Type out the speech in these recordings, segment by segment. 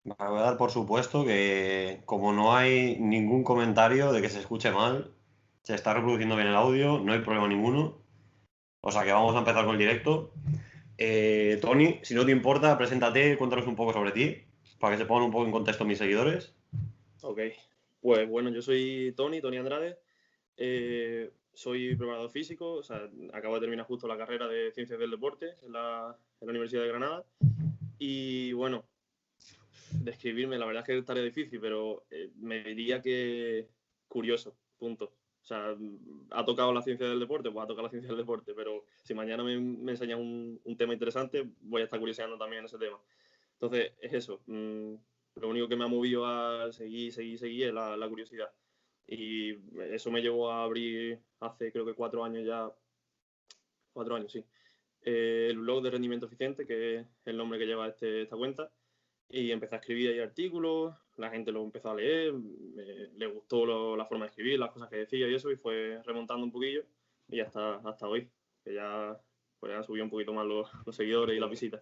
Me voy a dar por supuesto que como no hay ningún comentario de que se escuche mal, se está reproduciendo bien el audio, no hay problema ninguno. O sea que vamos a empezar con el directo. Tony, si no te importa, preséntate, cuéntanos un poco sobre ti, para que se pongan un poco en contexto mis seguidores. Ok, pues bueno, yo soy Tony Andrade, soy preparador físico, o sea, acabo de terminar justo la carrera de Ciencias del Deporte en la Universidad de Granada y bueno, describirme, la verdad es que es tarea difícil, pero me diría que curioso, punto. O sea, ha tocado la ciencia del deporte, pues ha tocado la ciencia del deporte, pero si mañana me enseñas un tema interesante, voy a estar curioseando también en ese tema. Entonces, es eso. Lo único que me ha movido a seguir es la curiosidad. Y eso me llevó a abrir hace creo que 4 años ya, 4 años, sí, el blog de rendimiento eficiente, que es el nombre que lleva esta cuenta. Y empecé a escribir ahí artículos, la gente lo empezó a leer, le gustó la forma de escribir, las cosas que decía y eso, y fue remontando un poquillo y hasta hoy, que ya, pues ya subió un poquito más los seguidores y las visitas.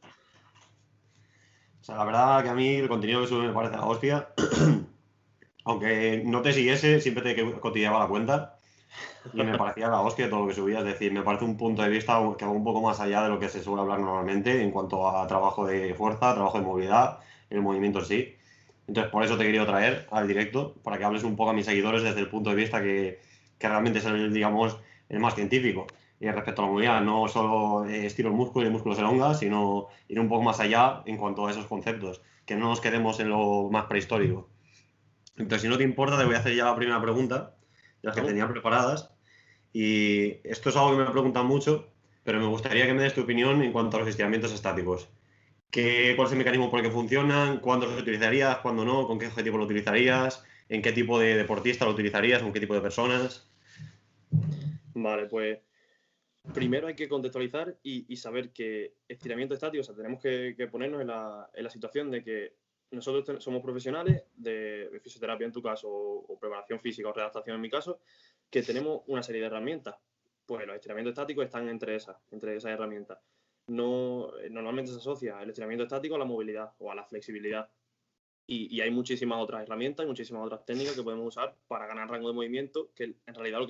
O sea, la verdad que a mí el contenido que sube me parece la hostia. Aunque no te siguiese, siempre te cotilleaba la cuenta y me parecía la hostia todo lo que subía. Es decir, me parece un punto de vista que va un poco más allá de lo que se suele hablar normalmente en cuanto a trabajo de fuerza, trabajo de movilidad, el movimiento en sí. Entonces, por eso te quería traer al directo, para que hables un poco a mis seguidores desde el punto de vista que realmente es el, digamos, el más científico. Y respecto a la movilidad, no solo estiro el músculo y el músculo se elonga, sino ir un poco más allá en cuanto a esos conceptos, que no nos quedemos en lo más prehistórico. Entonces, si no te importa, te voy a hacer ya la primera pregunta, de las que Vamos. tenía preparadas. Y esto es algo que me preguntan mucho, pero me gustaría que me des tu opinión en cuanto a los estiramientos estáticos. ¿Cuál es el mecanismo por el que funcionan? ¿Cuándo los utilizarías? ¿Cuándo no? ¿Con qué objetivo lo utilizarías? ¿En qué tipo de deportista lo utilizarías? ¿Con qué tipo de personas? Vale, pues primero hay que contextualizar y saber que estiramiento estático, o sea, tenemos que ponernos en la situación de que nosotros somos profesionales de fisioterapia en tu caso, o preparación física o redactación en mi caso, que tenemos una serie de herramientas. Pues los estiramientos estáticos están entre esas herramientas. No, normalmente se asocia el estiramiento estático a la movilidad o a la flexibilidad. Y hay muchísimas otras herramientas y muchísimas otras técnicas que podemos usar para ganar rango de movimiento, que en realidad lo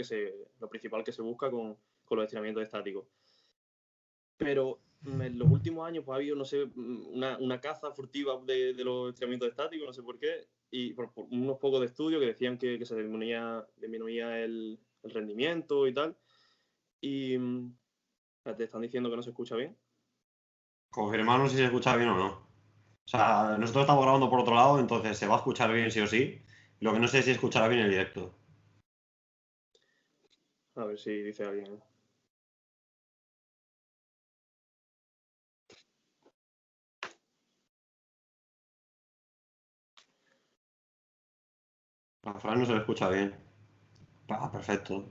principal que se busca con los estiramientos estáticos. Pero en los últimos años pues, ha habido, no sé, una caza furtiva de los estiramientos estáticos, no sé por qué, y por unos pocos de estudios que decían que se disminuía el rendimiento y tal. Y te están diciendo que no se escucha bien. Confirmarnos si se escucha bien o no. O sea, nosotros estamos grabando por otro lado, entonces se va a escuchar bien sí o sí. Lo que no sé es si escuchará bien el directo. A ver si dice alguien. A Fran no se le escucha bien. Ah, perfecto.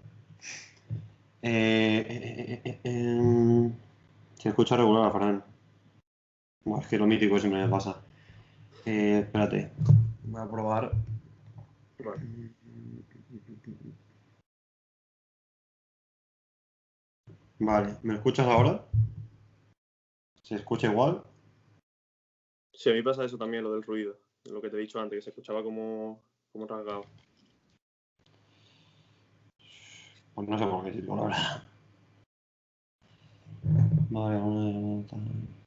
Se escucha regular a Fran. Buah, es que lo mítico siempre me pasa. Espérate. Voy a probar. Vale. Vale, ¿me escuchas ahora? ¿Se escucha igual? Sí, a mí pasa eso también, lo del ruido, lo que te he dicho antes, que se escuchaba como rasgado. Pues no sé por qué, tipo, la verdad. Vale, vamos a ver.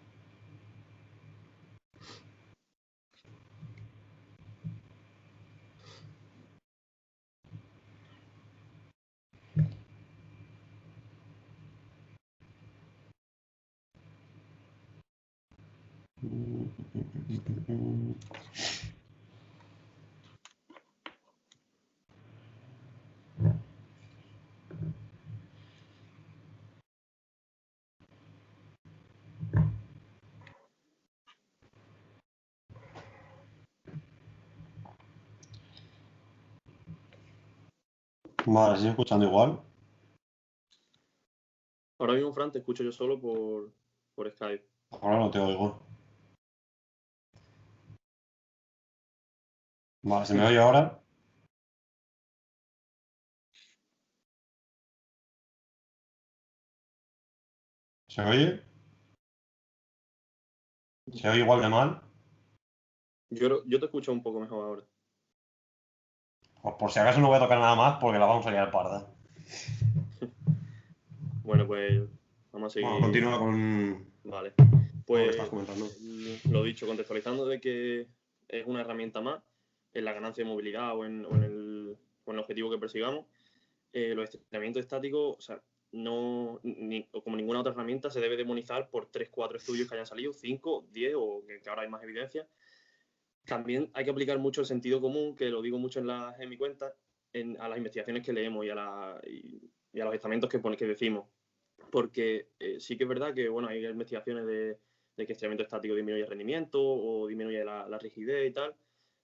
Vale, ¿sigue escuchando igual? Ahora mismo, Fran, te escucho yo solo por Skype. Ahora no te oigo. Vale, ¿se me oye ahora? ¿Se oye? ¿Se oye igual de mal? Yo te escucho un poco mejor ahora. Pues por si acaso no voy a tocar nada más porque la vamos a liar parda. Bueno, pues vamos a Bueno, seguir. continúa con Vale. lo que estás Pues comentando. lo dicho, contextualizando de que es una herramienta más en la ganancia de movilidad o en el objetivo que persigamos. Los estiramientos estáticos, o sea, no, como ninguna otra herramienta, se debe demonizar por 3, 4 estudios que hayan salido, 5, 10 o que ahora hay más evidencia. También hay que aplicar mucho el sentido común, que lo digo mucho en mi cuenta, a las investigaciones que leemos y a los estamentos que decimos. Porque sí que es verdad que bueno, hay investigaciones de que estiramiento estático disminuye el rendimiento o disminuye la rigidez y tal,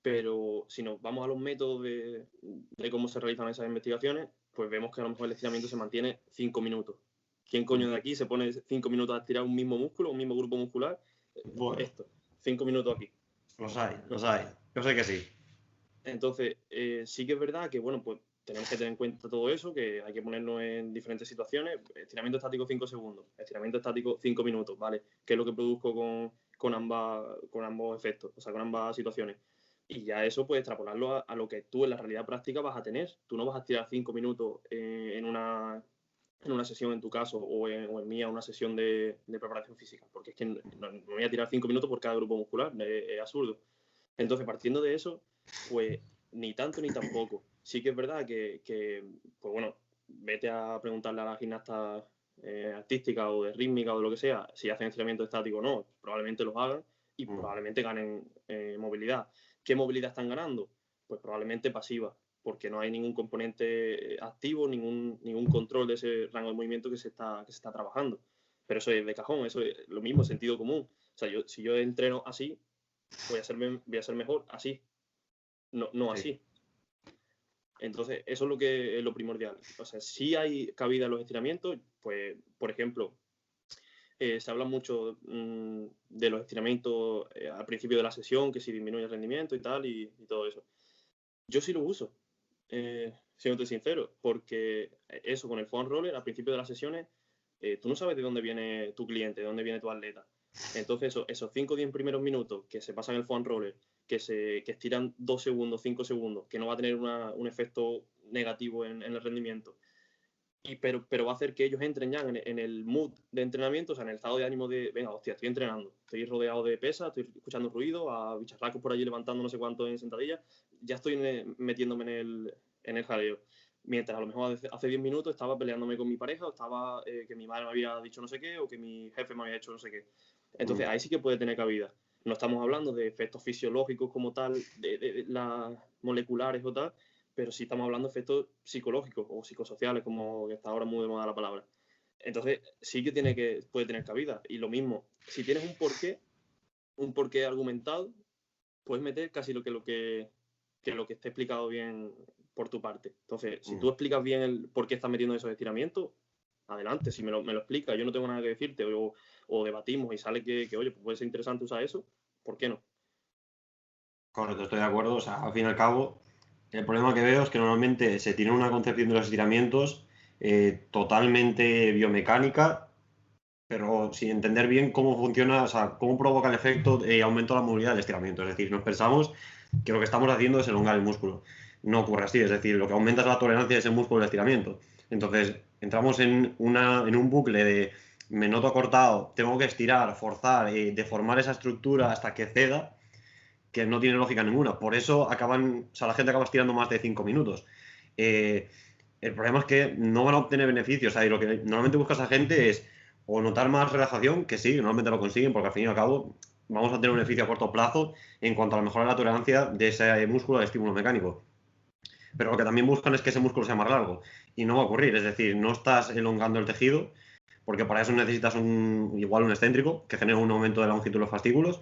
pero si nos vamos a los métodos de cómo se realizan esas investigaciones, pues vemos que a lo mejor el estiramiento se mantiene 5 minutos. ¿Quién coño de aquí se pone 5 minutos a estirar un mismo músculo, un mismo grupo muscular? Bueno, Esto, 5 minutos aquí. los hay. Yo sé que sí. Entonces, sí que es verdad que, bueno, pues tenemos que tener en cuenta todo eso, que hay que ponernos en diferentes situaciones. Estiramiento estático 5 segundos, estiramiento estático 5 minutos, ¿vale? ¿Qué es lo que produzco con ambos efectos, o sea, con ambas situaciones? Y ya eso, pues, extrapolarlo a lo que tú en la realidad práctica vas a tener. Tú no vas a estirar 5 minutos en una sesión en tu caso o en mía, una sesión de preparación física, porque es que no me voy a tirar 5 minutos por cada grupo muscular, es absurdo. Entonces, partiendo de eso, pues ni tanto ni tampoco. Sí que es verdad pues bueno, vete a preguntarle a la gimnasta artística o de rítmica o de lo que sea, si hacen estiramiento estático o no, probablemente los hagan y probablemente ganen movilidad. ¿Qué movilidad están ganando? Pues probablemente pasiva, porque no hay ningún componente activo, ningún control de ese rango de movimiento que se está trabajando. Pero eso es de cajón, eso es lo mismo, sentido común. O sea, si yo entreno así, voy a ser mejor así, no Sí. así. Entonces, eso es lo primordial. O sea, si hay cabida en los estiramientos, pues, por ejemplo, se habla mucho de los estiramientos al principio de la sesión, que si disminuye el rendimiento y tal, y todo eso. Yo sí lo uso, siéndote sincero, porque eso con el foam roller, al principio de las sesiones, tú no sabes de dónde viene tu cliente, de dónde viene tu atleta. Entonces, esos 5 o 10 primeros minutos que se pasan el foam roller, que estiran 2 segundos, 5 segundos, que no va a tener un efecto negativo en el rendimiento, pero va a hacer que ellos entren ya en el mood de entrenamiento, o sea, en el estado de ánimo de, venga, hostia, estoy entrenando, estoy rodeado de pesas, estoy escuchando ruido, a bicharracos por allí levantando no sé cuánto en sentadillas, ya estoy metiéndome en el jaleo. Mientras a lo mejor hace 10 minutos estaba peleándome con mi pareja, o estaba que mi madre me había dicho no sé qué, o que mi jefe me había hecho no sé qué. Entonces ahí sí que puede tener cabida. No estamos hablando de efectos fisiológicos como tal, de las moleculares o tal, pero sí estamos hablando de efectos psicológicos o psicosociales, como está ahora muy de moda la palabra. Entonces, sí que puede tener cabida. Y lo mismo, si tienes un porqué argumentado, puedes meter casi lo que esté explicado bien por tu parte. Entonces, si tú explicas bien el por qué estás metiendo esos estiramientos, adelante, si me lo explicas, yo no tengo nada que decirte, o debatimos y sale que oye, pues puede ser interesante usar eso, ¿por qué no? Correcto, estoy de acuerdo. O sea, al fin y al cabo, el problema que veo es que normalmente se tiene una concepción de los estiramientos totalmente biomecánica, pero sin entender bien cómo funciona, o sea, cómo provoca el efecto de aumento de la movilidad del estiramiento. Es decir, nos pensamos que lo que estamos haciendo es elongar el músculo. No ocurre así, es decir, lo que aumenta es la tolerancia de ese músculo de estiramiento. Entonces, entramos en un bucle de me noto cortado, tengo que estirar, forzar, deformar esa estructura hasta que ceda, que no tiene lógica ninguna. Por eso o sea, la gente acaba estirando más de 5 minutos. El problema es que no van a obtener beneficios. O sea, y lo que normalmente busca esa gente es o notar más relajación, que sí, normalmente lo consiguen, porque al fin y al cabo vamos a tener un beneficio a corto plazo en cuanto a la mejora de la tolerancia de ese músculo de estímulo mecánico. Pero lo que también buscan es que ese músculo sea más largo. Y no va a ocurrir, es decir, no estás elongando el tejido, porque para eso necesitas igual un excéntrico que genere un aumento de la longitud de los fascículos.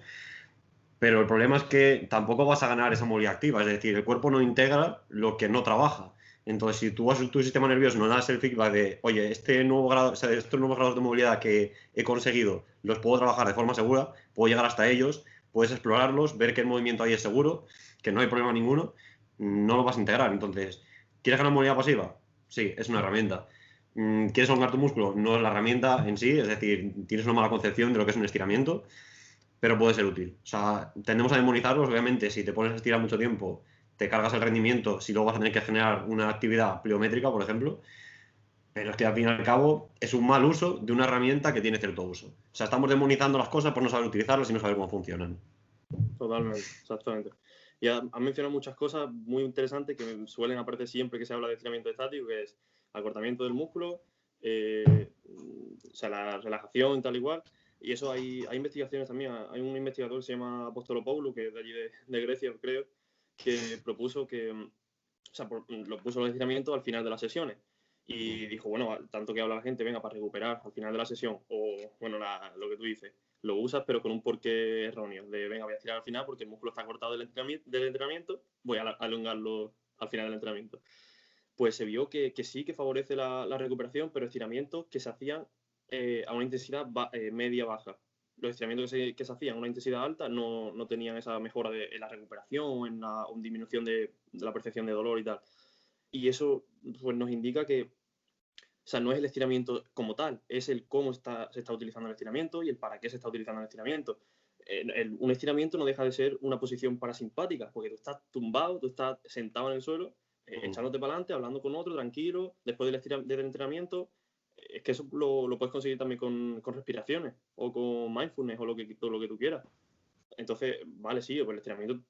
Pero el problema es que tampoco vas a ganar esa movilidad activa, es decir, el cuerpo no integra lo que no trabaja. Entonces, si tú a tu sistema nervioso no das el feedback de, oye, o sea, estos nuevos grados de movilidad que he conseguido los puedo trabajar de forma segura, puedo llegar hasta ellos, puedes explorarlos, ver que el movimiento ahí es seguro, que no hay problema ninguno, no lo vas a integrar. Entonces, ¿quieres ganar movilidad pasiva? Sí, es una herramienta. ¿Quieres elongar tu músculo? No es la herramienta en sí, es decir, tienes una mala concepción de lo que es un estiramiento. pero puede ser útil. O sea, tendemos a demonizarlos, obviamente, si te pones a estirar mucho tiempo, te cargas el rendimiento, si luego vas a tener que generar una actividad pliométrica, por ejemplo, pero es que al fin y al cabo es un mal uso de una herramienta que tiene cierto uso. O sea, estamos demonizando las cosas por no saber utilizarlas y no saber cómo funcionan. Totalmente, exactamente. Y has mencionado muchas cosas muy interesantes que suelen aparecer siempre que se habla de estiramiento estático, que es acortamiento del músculo, o sea, la relajación, tal y cual. Y eso hay investigaciones también. Hay un investigador que se llama Apostolopoulos, que es de allí de Grecia, creo, que propuso que, o sea, lo puso los estiramientos al final de las sesiones. Y dijo, bueno, tanto que habla la gente, venga, para recuperar al final de la sesión, o bueno, lo que tú dices, lo usas, pero con un porqué erróneo, de venga, voy a estirar al final porque el músculo está cortado del entrenamiento, voy a alongarlo al final del entrenamiento. Pues se vio que sí que favorece la recuperación, pero estiramientos que se hacían a una intensidad media-baja. Los estiramientos que se hacían a una intensidad alta no tenían esa mejora en la recuperación, en la disminución de la percepción de dolor y tal. Y eso pues, nos indica que, o sea, no es el estiramiento como tal, es el cómo se está utilizando el estiramiento y el para qué se está utilizando el estiramiento. Un estiramiento no deja de ser una posición parasimpática, porque tú estás tumbado, tú estás sentado en el suelo, echándote para adelante, hablando con otro, tranquilo, después del entrenamiento. Es que eso lo puedes conseguir también con respiraciones o con mindfulness o lo que tú quieras. Entonces, vale, sí, pues el estiramiento,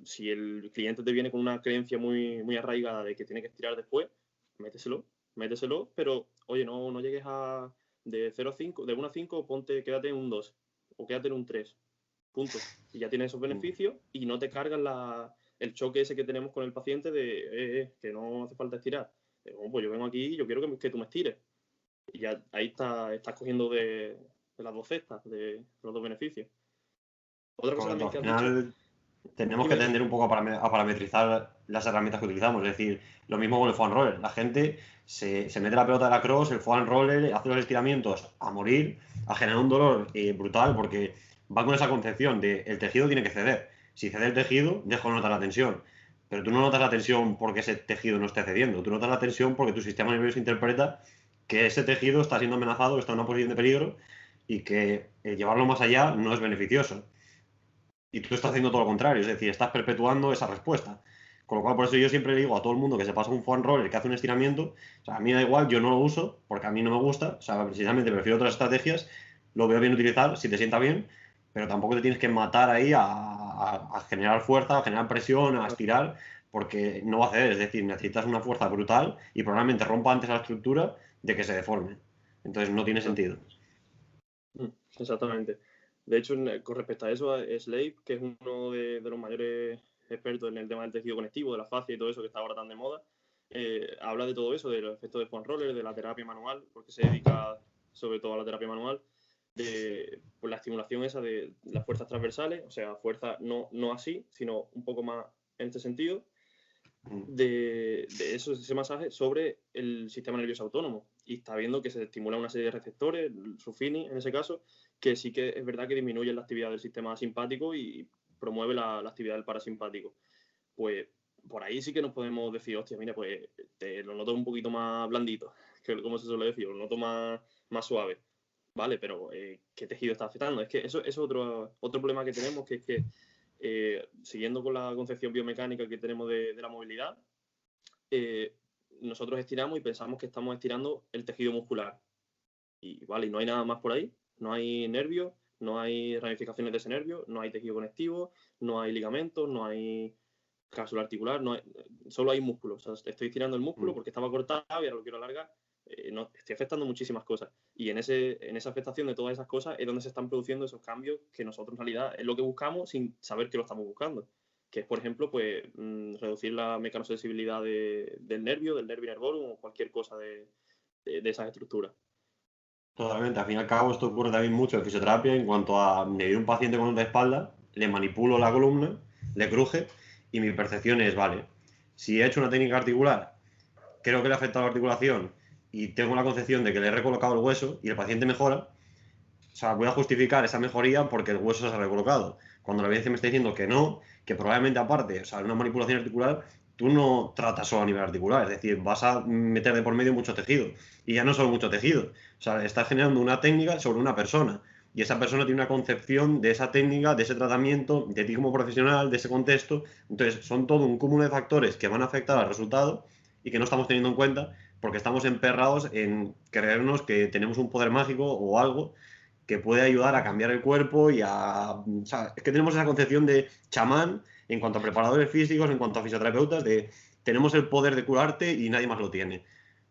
si el cliente te viene con una creencia muy, muy arraigada de que tiene que estirar después, méteselo, pero oye, no llegues de 0 a 5, de 1 a 5, quédate en un 2 o quédate en un 3, punto. Y ya tienes esos beneficios y no te cargas el choque ese que tenemos con el paciente de que no hace falta estirar. Pues yo vengo aquí y yo quiero que tú me estires. Y ya ahí estás cogiendo de las dos cestas, de los dos beneficios. Otra cosa Correcto, también al que has dicho. final tenemos que Dime. tender un poco a parametrizar las herramientas que utilizamos. Es decir, lo mismo con el foam roller. La gente se mete la pelota de la cross, el foam roller, hace los estiramientos a morir, a generar un dolor brutal, porque va con esa concepción de el tejido tiene que ceder. Si cede el tejido, dejo de notar la tensión. Pero tú no notas la tensión porque ese tejido no esté cediendo. Tú notas la tensión porque tu sistema nervioso interpreta que ese tejido está siendo amenazado, está en una posición de peligro y que llevarlo más allá no es beneficioso. Y tú estás haciendo todo lo contrario, es decir, estás perpetuando esa respuesta. Con lo cual, por eso yo siempre le digo a todo el mundo que se pasa un foam roller, que hace un estiramiento, o sea, a mí da igual, yo no lo uso, porque a mí no me gusta, o sea, precisamente prefiero otras estrategias, lo veo bien utilizar, si te sienta bien, pero tampoco te tienes que matar ahí a generar fuerza, a generar presión, a estirar, porque no va a hacer, es decir, necesitas una fuerza brutal y probablemente rompa antes la estructura de que se deforme. Entonces no tiene sentido. Exactamente. De hecho, con respecto a eso, Slave, que es uno de los mayores expertos en el tema del tejido conectivo, de la fascia y todo eso que está ahora tan de moda, habla de todo eso, de los efectos de foam roller, de la terapia manual, porque se dedica sobre todo a la terapia manual, de pues, la estimulación esa de las fuerzas transversales, o sea, fuerza no así, sino un poco más en este sentido, de ese masaje sobre el sistema nervioso autónomo. Y está viendo que se estimula una serie de receptores, Sufini en ese caso, que sí que es verdad que disminuye la actividad del sistema simpático y promueve la actividad del parasimpático. Pues por ahí sí que nos podemos decir, hostia, mira, pues te lo noto un poquito más blandito, que como se suele decir, lo noto más suave. Vale, pero ¿qué tejido está afectando? Es que eso es otro problema que tenemos, que es que siguiendo con la concepción biomecánica que tenemos de la movilidad, nosotros estiramos y pensamos que estamos estirando el tejido muscular. Y vale, no hay nada más por ahí, no hay nervios, no hay ramificaciones de ese nervio, no hay tejido conectivo, no hay ligamentos, no hay cápsula articular, solo hay músculo. O sea, estoy estirando el músculo porque estaba cortado y ahora lo quiero alargar. No, estoy afectando muchísimas cosas. Y en esa afectación de todas esas cosas es donde se están produciendo esos cambios que nosotros en realidad es lo que buscamos sin saber que lo estamos buscando. Que es, por ejemplo, pues reducir la mecanosensibilidad del nervio nervorum o cualquier cosa de esas estructuras. Totalmente, al fin y al cabo esto ocurre también mucho en fisioterapia en cuanto a me viene un paciente con dolor de espalda, le manipulo la columna, le cruje y mi percepción es, vale, si he hecho una técnica articular, creo que le ha afectado la articulación y tengo la concepción de que le he recolocado el hueso y el paciente mejora, o sea, voy a justificar esa mejoría porque el hueso se ha recolocado. Cuando la evidencia me está diciendo que no, que probablemente aparte, o sea, en una manipulación articular, tú no tratas solo a nivel articular, es decir, vas a meter de por medio mucho tejido. Y ya no solo mucho tejido, o sea, estás generando una técnica sobre una persona. y esa persona tiene una concepción de esa técnica, de ese tratamiento, de ti como profesional, de ese contexto. Entonces, son todo un cúmulo de factores que van a afectar al resultado y que no estamos teniendo en cuenta porque estamos emperrados en creernos que tenemos un poder mágico o algo que puede ayudar a cambiar el cuerpo y a... O sea, es que tenemos esa concepción de chamán en cuanto a preparadores físicos, en cuanto a fisioterapeutas, de tenemos el poder de curarte y nadie más lo tiene.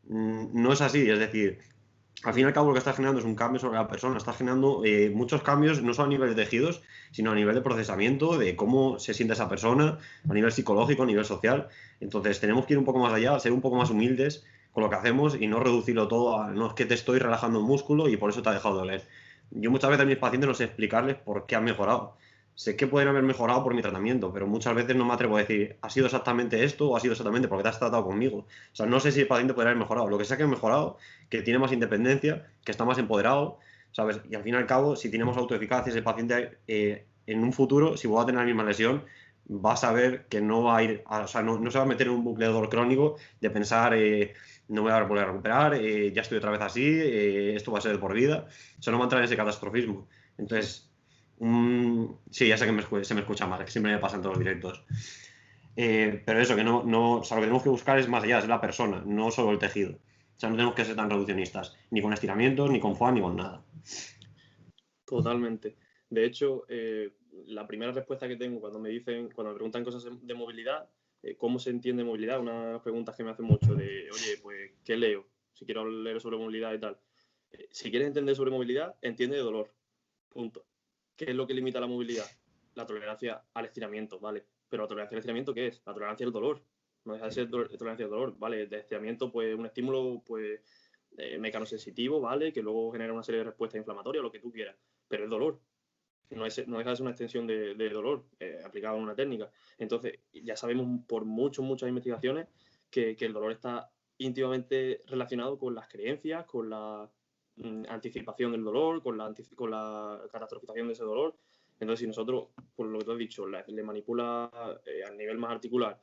No es así, es decir, al fin y al cabo lo que estás generando es un cambio sobre la persona, estás generando muchos cambios, no solo a nivel de tejidos, sino a nivel de procesamiento, de cómo se siente esa persona, a nivel psicológico, a nivel social. Entonces tenemos que ir un poco más allá, ser un poco más humildes con lo que hacemos y no reducirlo todo a, no, es que te estoy relajando un músculo y por eso te ha dejado de doler. Yo muchas veces a mis pacientes no sé explicarles por qué han mejorado. Sé que pueden haber mejorado por mi tratamiento, pero muchas veces no me atrevo a decir, ¿ha sido exactamente esto o ha sido exactamente porque te has tratado conmigo? O sea, no sé si el paciente puede haber mejorado. Lo que sea que ha mejorado, que tiene más independencia, que está más empoderado, ¿sabes? Y al fin y al cabo, si tenemos autoeficacia, ese paciente en un futuro, si vuelve a tener la misma lesión, va a saber que no va a ir, o sea, no se va a meter en un bucle de dolor crónico de pensar, no voy a volver a recuperar, ya estoy otra vez así, esto va a ser de por vida. O sea, no va a entrar en ese catastrofismo. Entonces, sí, ya sé que se me escucha mal, que siempre me pasa en todos los directos. Pero eso, que o sea, lo que tenemos que buscar es más allá, es la persona, no solo el tejido. O sea, no tenemos que ser tan reduccionistas, ni con estiramientos, ni con foam, ni con nada. Totalmente. De hecho, la primera respuesta que tengo cuando cuando me preguntan cosas de movilidad, ¿cómo se entiende movilidad? Una de las preguntas que me hacen mucho de, oye, pues, ¿qué leo? Si quiero leer sobre movilidad y tal. Si quieres entender sobre movilidad, entiende de dolor. Punto. ¿Qué es lo que limita la movilidad? La tolerancia al estiramiento, ¿vale? Pero la tolerancia al estiramiento, ¿qué es? La tolerancia al dolor. No deja de ser tolerancia al dolor, ¿vale? De estiramiento, pues, un estímulo, pues, mecanosensitivo, ¿vale? Que luego genera una serie de respuestas inflamatorias, lo que tú quieras. Pero el dolor no deja de ser una extensión de dolor aplicado en una técnica. Entonces, ya sabemos por muchas investigaciones que el dolor está íntimamente relacionado con las creencias, con la anticipación del dolor, con la catastrofización de ese dolor. Entonces, si nosotros, por lo que tú has dicho, le manipula a nivel más articular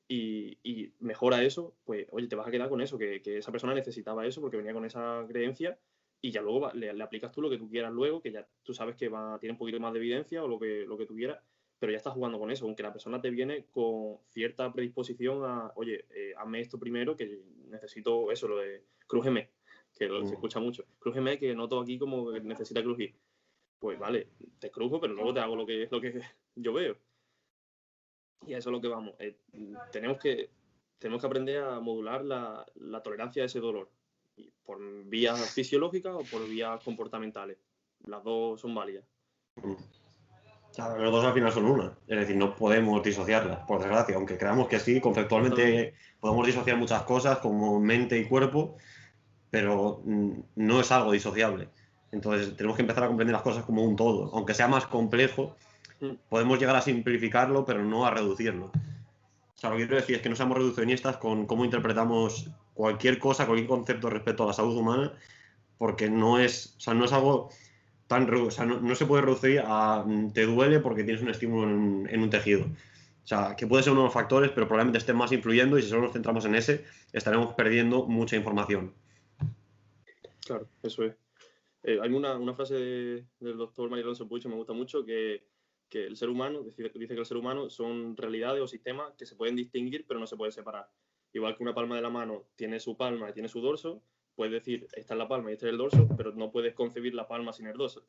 y mejora eso, pues oye, te vas a quedar con eso, que esa persona necesitaba eso porque venía con esa creencia y ya luego le aplicas tú lo que tú quieras luego, que ya tú sabes que tiene un poquito más de evidencia o lo que tú quieras, pero ya estás jugando con eso, aunque la persona te viene con cierta predisposición a, oye, hazme esto primero, que necesito eso, lo de crújeme, que se escucha mucho, crújeme, que noto aquí como que necesita crujir. Pues vale, te crujo, pero luego te hago lo que yo veo. Y a eso es lo que vamos. Tenemos que aprender a modular la tolerancia a ese dolor, por vías fisiológicas o por vías comportamentales. Las dos son válidas. O sea, los dos al final son una. Es decir, no podemos disociarlas, por desgracia. Aunque creamos que sí, conceptualmente podemos disociar muchas cosas como mente y cuerpo, pero no es algo disociable. Entonces tenemos que empezar a comprender las cosas como un todo. Aunque sea más complejo, podemos llegar a simplificarlo, pero no a reducirlo. O sea, lo que quiero decir es que no seamos reduccionistas con cómo interpretamos cualquier cosa, cualquier concepto respecto a la salud humana, porque no es algo tan, o sea, no se puede reducir a te duele porque tienes un estímulo en un tejido. O sea, que puede ser uno de los factores, pero probablemente estén más influyendo y si solo nos centramos en ese, estaremos perdiendo mucha información. Claro, eso es. Hay una frase del doctor María Alonso Puig que me gusta mucho, que el ser humano, dice que el ser humano son realidades o sistemas que se pueden distinguir pero no se pueden separar. Igual que una palma de la mano tiene su palma y tiene su dorso, puedes decir, esta es la palma y este es el dorso, pero no puedes concebir la palma sin el dorso.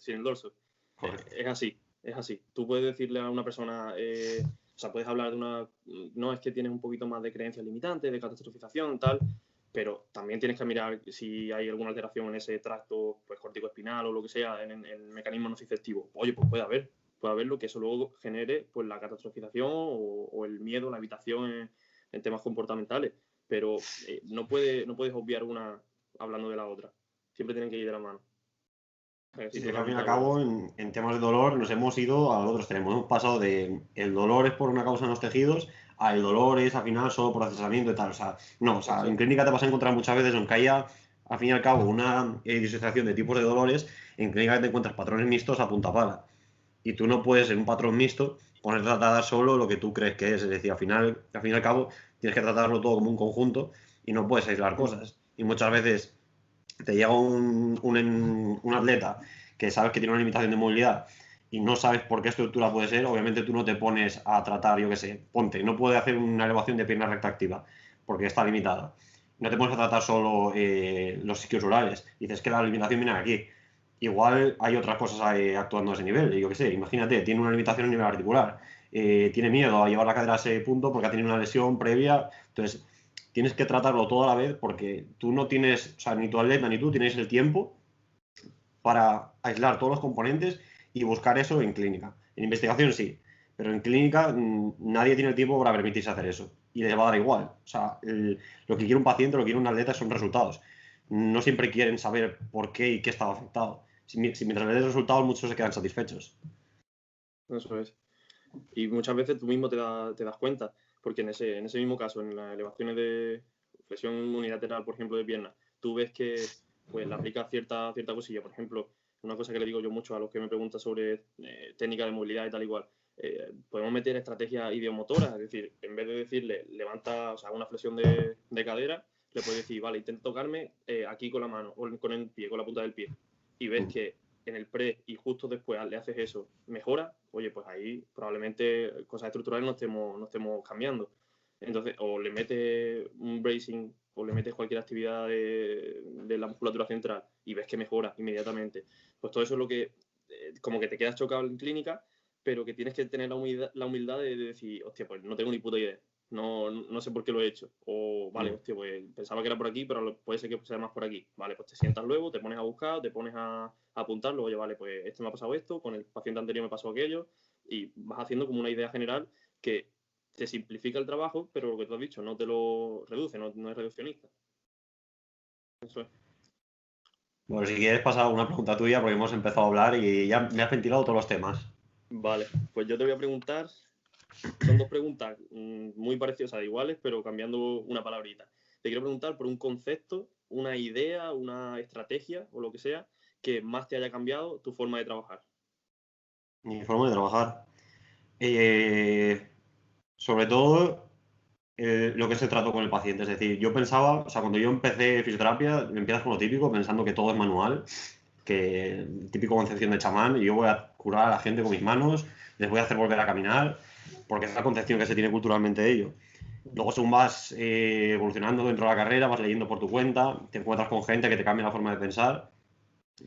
Es así. Tú puedes decirle a una persona, o sea, puedes hablar de no es que tienes un poquito más de creencias limitantes, de catastrofización, tal, pero también tienes que mirar si hay alguna alteración en ese tracto pues, corticoespinal o lo que sea, en el mecanismo nociceptivo. Oye, pues puede haberlo, que eso luego genere pues, la catastrofización o el miedo, la evitación en temas comportamentales, pero no puedes obviar una hablando de la otra. Siempre tienen que ir de la mano. Sí, al fin y al cabo, en temas de dolor nos hemos ido al otro extremo. Hemos pasado de el dolor es por una causa en los tejidos a el dolor es al final solo procesamiento y tal. O sea, no, o sea, en clínica te vas a encontrar muchas veces, aunque haya al fin y al cabo una disociación de tipos de dolores, en clínica te encuentras patrones mixtos a punta pala. Y tú no puedes en un patrón mixto poner a tratar solo lo que tú crees que es. Es decir, al fin y al cabo tienes que tratarlo todo como un conjunto y no puedes aislar cosas. Y muchas veces te llega un atleta que sabes que tiene una limitación de movilidad y no sabes por qué estructura puede ser, obviamente tú no te pones a tratar, yo qué sé, ponte, no puede hacer una elevación de pierna recta activa porque está limitada. No te pones a tratar solo los isquios. Dices que la limitación viene aquí. Igual hay otras cosas actuando a ese nivel. Yo qué sé, imagínate, tiene una limitación a nivel articular. Tiene miedo a llevar la cadera a ese punto porque ha tenido una lesión previa. Entonces, tienes que tratarlo todo a la vez porque tú no tienes, o sea, ni tu atleta ni tú tienes el tiempo para aislar todos los componentes y buscar eso en clínica. En investigación sí, pero en clínica nadie tiene el tiempo para permitirse hacer eso. Y les va a dar igual. O sea, lo que quiere un paciente, lo que quiere un atleta son resultados. No siempre quieren saber por qué y qué estaba afectado. Si mientras les des resultados, muchos se quedan satisfechos. Eso es. Y muchas veces tú mismo te das cuenta, porque en ese mismo caso, en las elevaciones de flexión unilateral, por ejemplo, de pierna, tú ves que pues le aplicas cierta cosilla. Por ejemplo, una cosa que le digo yo mucho a los que me preguntan sobre técnica de movilidad y tal igual, podemos meter estrategias ideomotoras, es decir, en vez de decirle levanta, o sea, una flexión de cadera, le puedes decir, vale, intenta tocarme aquí con la mano o con el pie, con la punta del pie. Y ves que en el pre y justo después le haces eso, mejora, oye, pues ahí probablemente cosas estructurales no estemos cambiando. Entonces, o le metes un bracing o le metes cualquier actividad de la musculatura central y ves que mejora inmediatamente. Pues todo eso es lo que, como que te quedas chocado en clínica, pero que tienes que tener la humildad de decir, hostia, pues no tengo ni puta idea. No sé por qué lo he hecho. O, vale, hostia, pues pensaba que era por aquí, pero puede ser que sea más por aquí. Vale, pues te sientas luego, te pones a buscar, te pones a apuntarlo. Oye, vale, pues esto me ha pasado esto, con el paciente anterior me pasó aquello. Y vas haciendo como una idea general que te simplifica el trabajo, pero lo que tú has dicho, no te lo reduce, no es reduccionista. Eso es. Bueno, si quieres pasar alguna pregunta tuya, porque hemos empezado a hablar y ya me has ventilado todos los temas. Vale, pues yo te voy a preguntar, son dos preguntas muy parecidas, o sea, iguales, pero cambiando una palabrita. Te quiero preguntar por un concepto, una idea, una estrategia o lo que sea que más te haya cambiado tu forma de trabajar. Mi forma de trabajar. Sobre todo lo que es el trato con el paciente. Es decir, yo pensaba, o sea, cuando yo empecé fisioterapia, empiezas con lo típico, pensando que todo es manual, que el típico concepción de chamán, y yo voy a curar a la gente con mis manos, les voy a hacer volver a caminar, porque es la concepción que se tiene culturalmente de ello. Luego, según vas evolucionando dentro de la carrera, vas leyendo por tu cuenta, te encuentras con gente que te cambia la forma de pensar,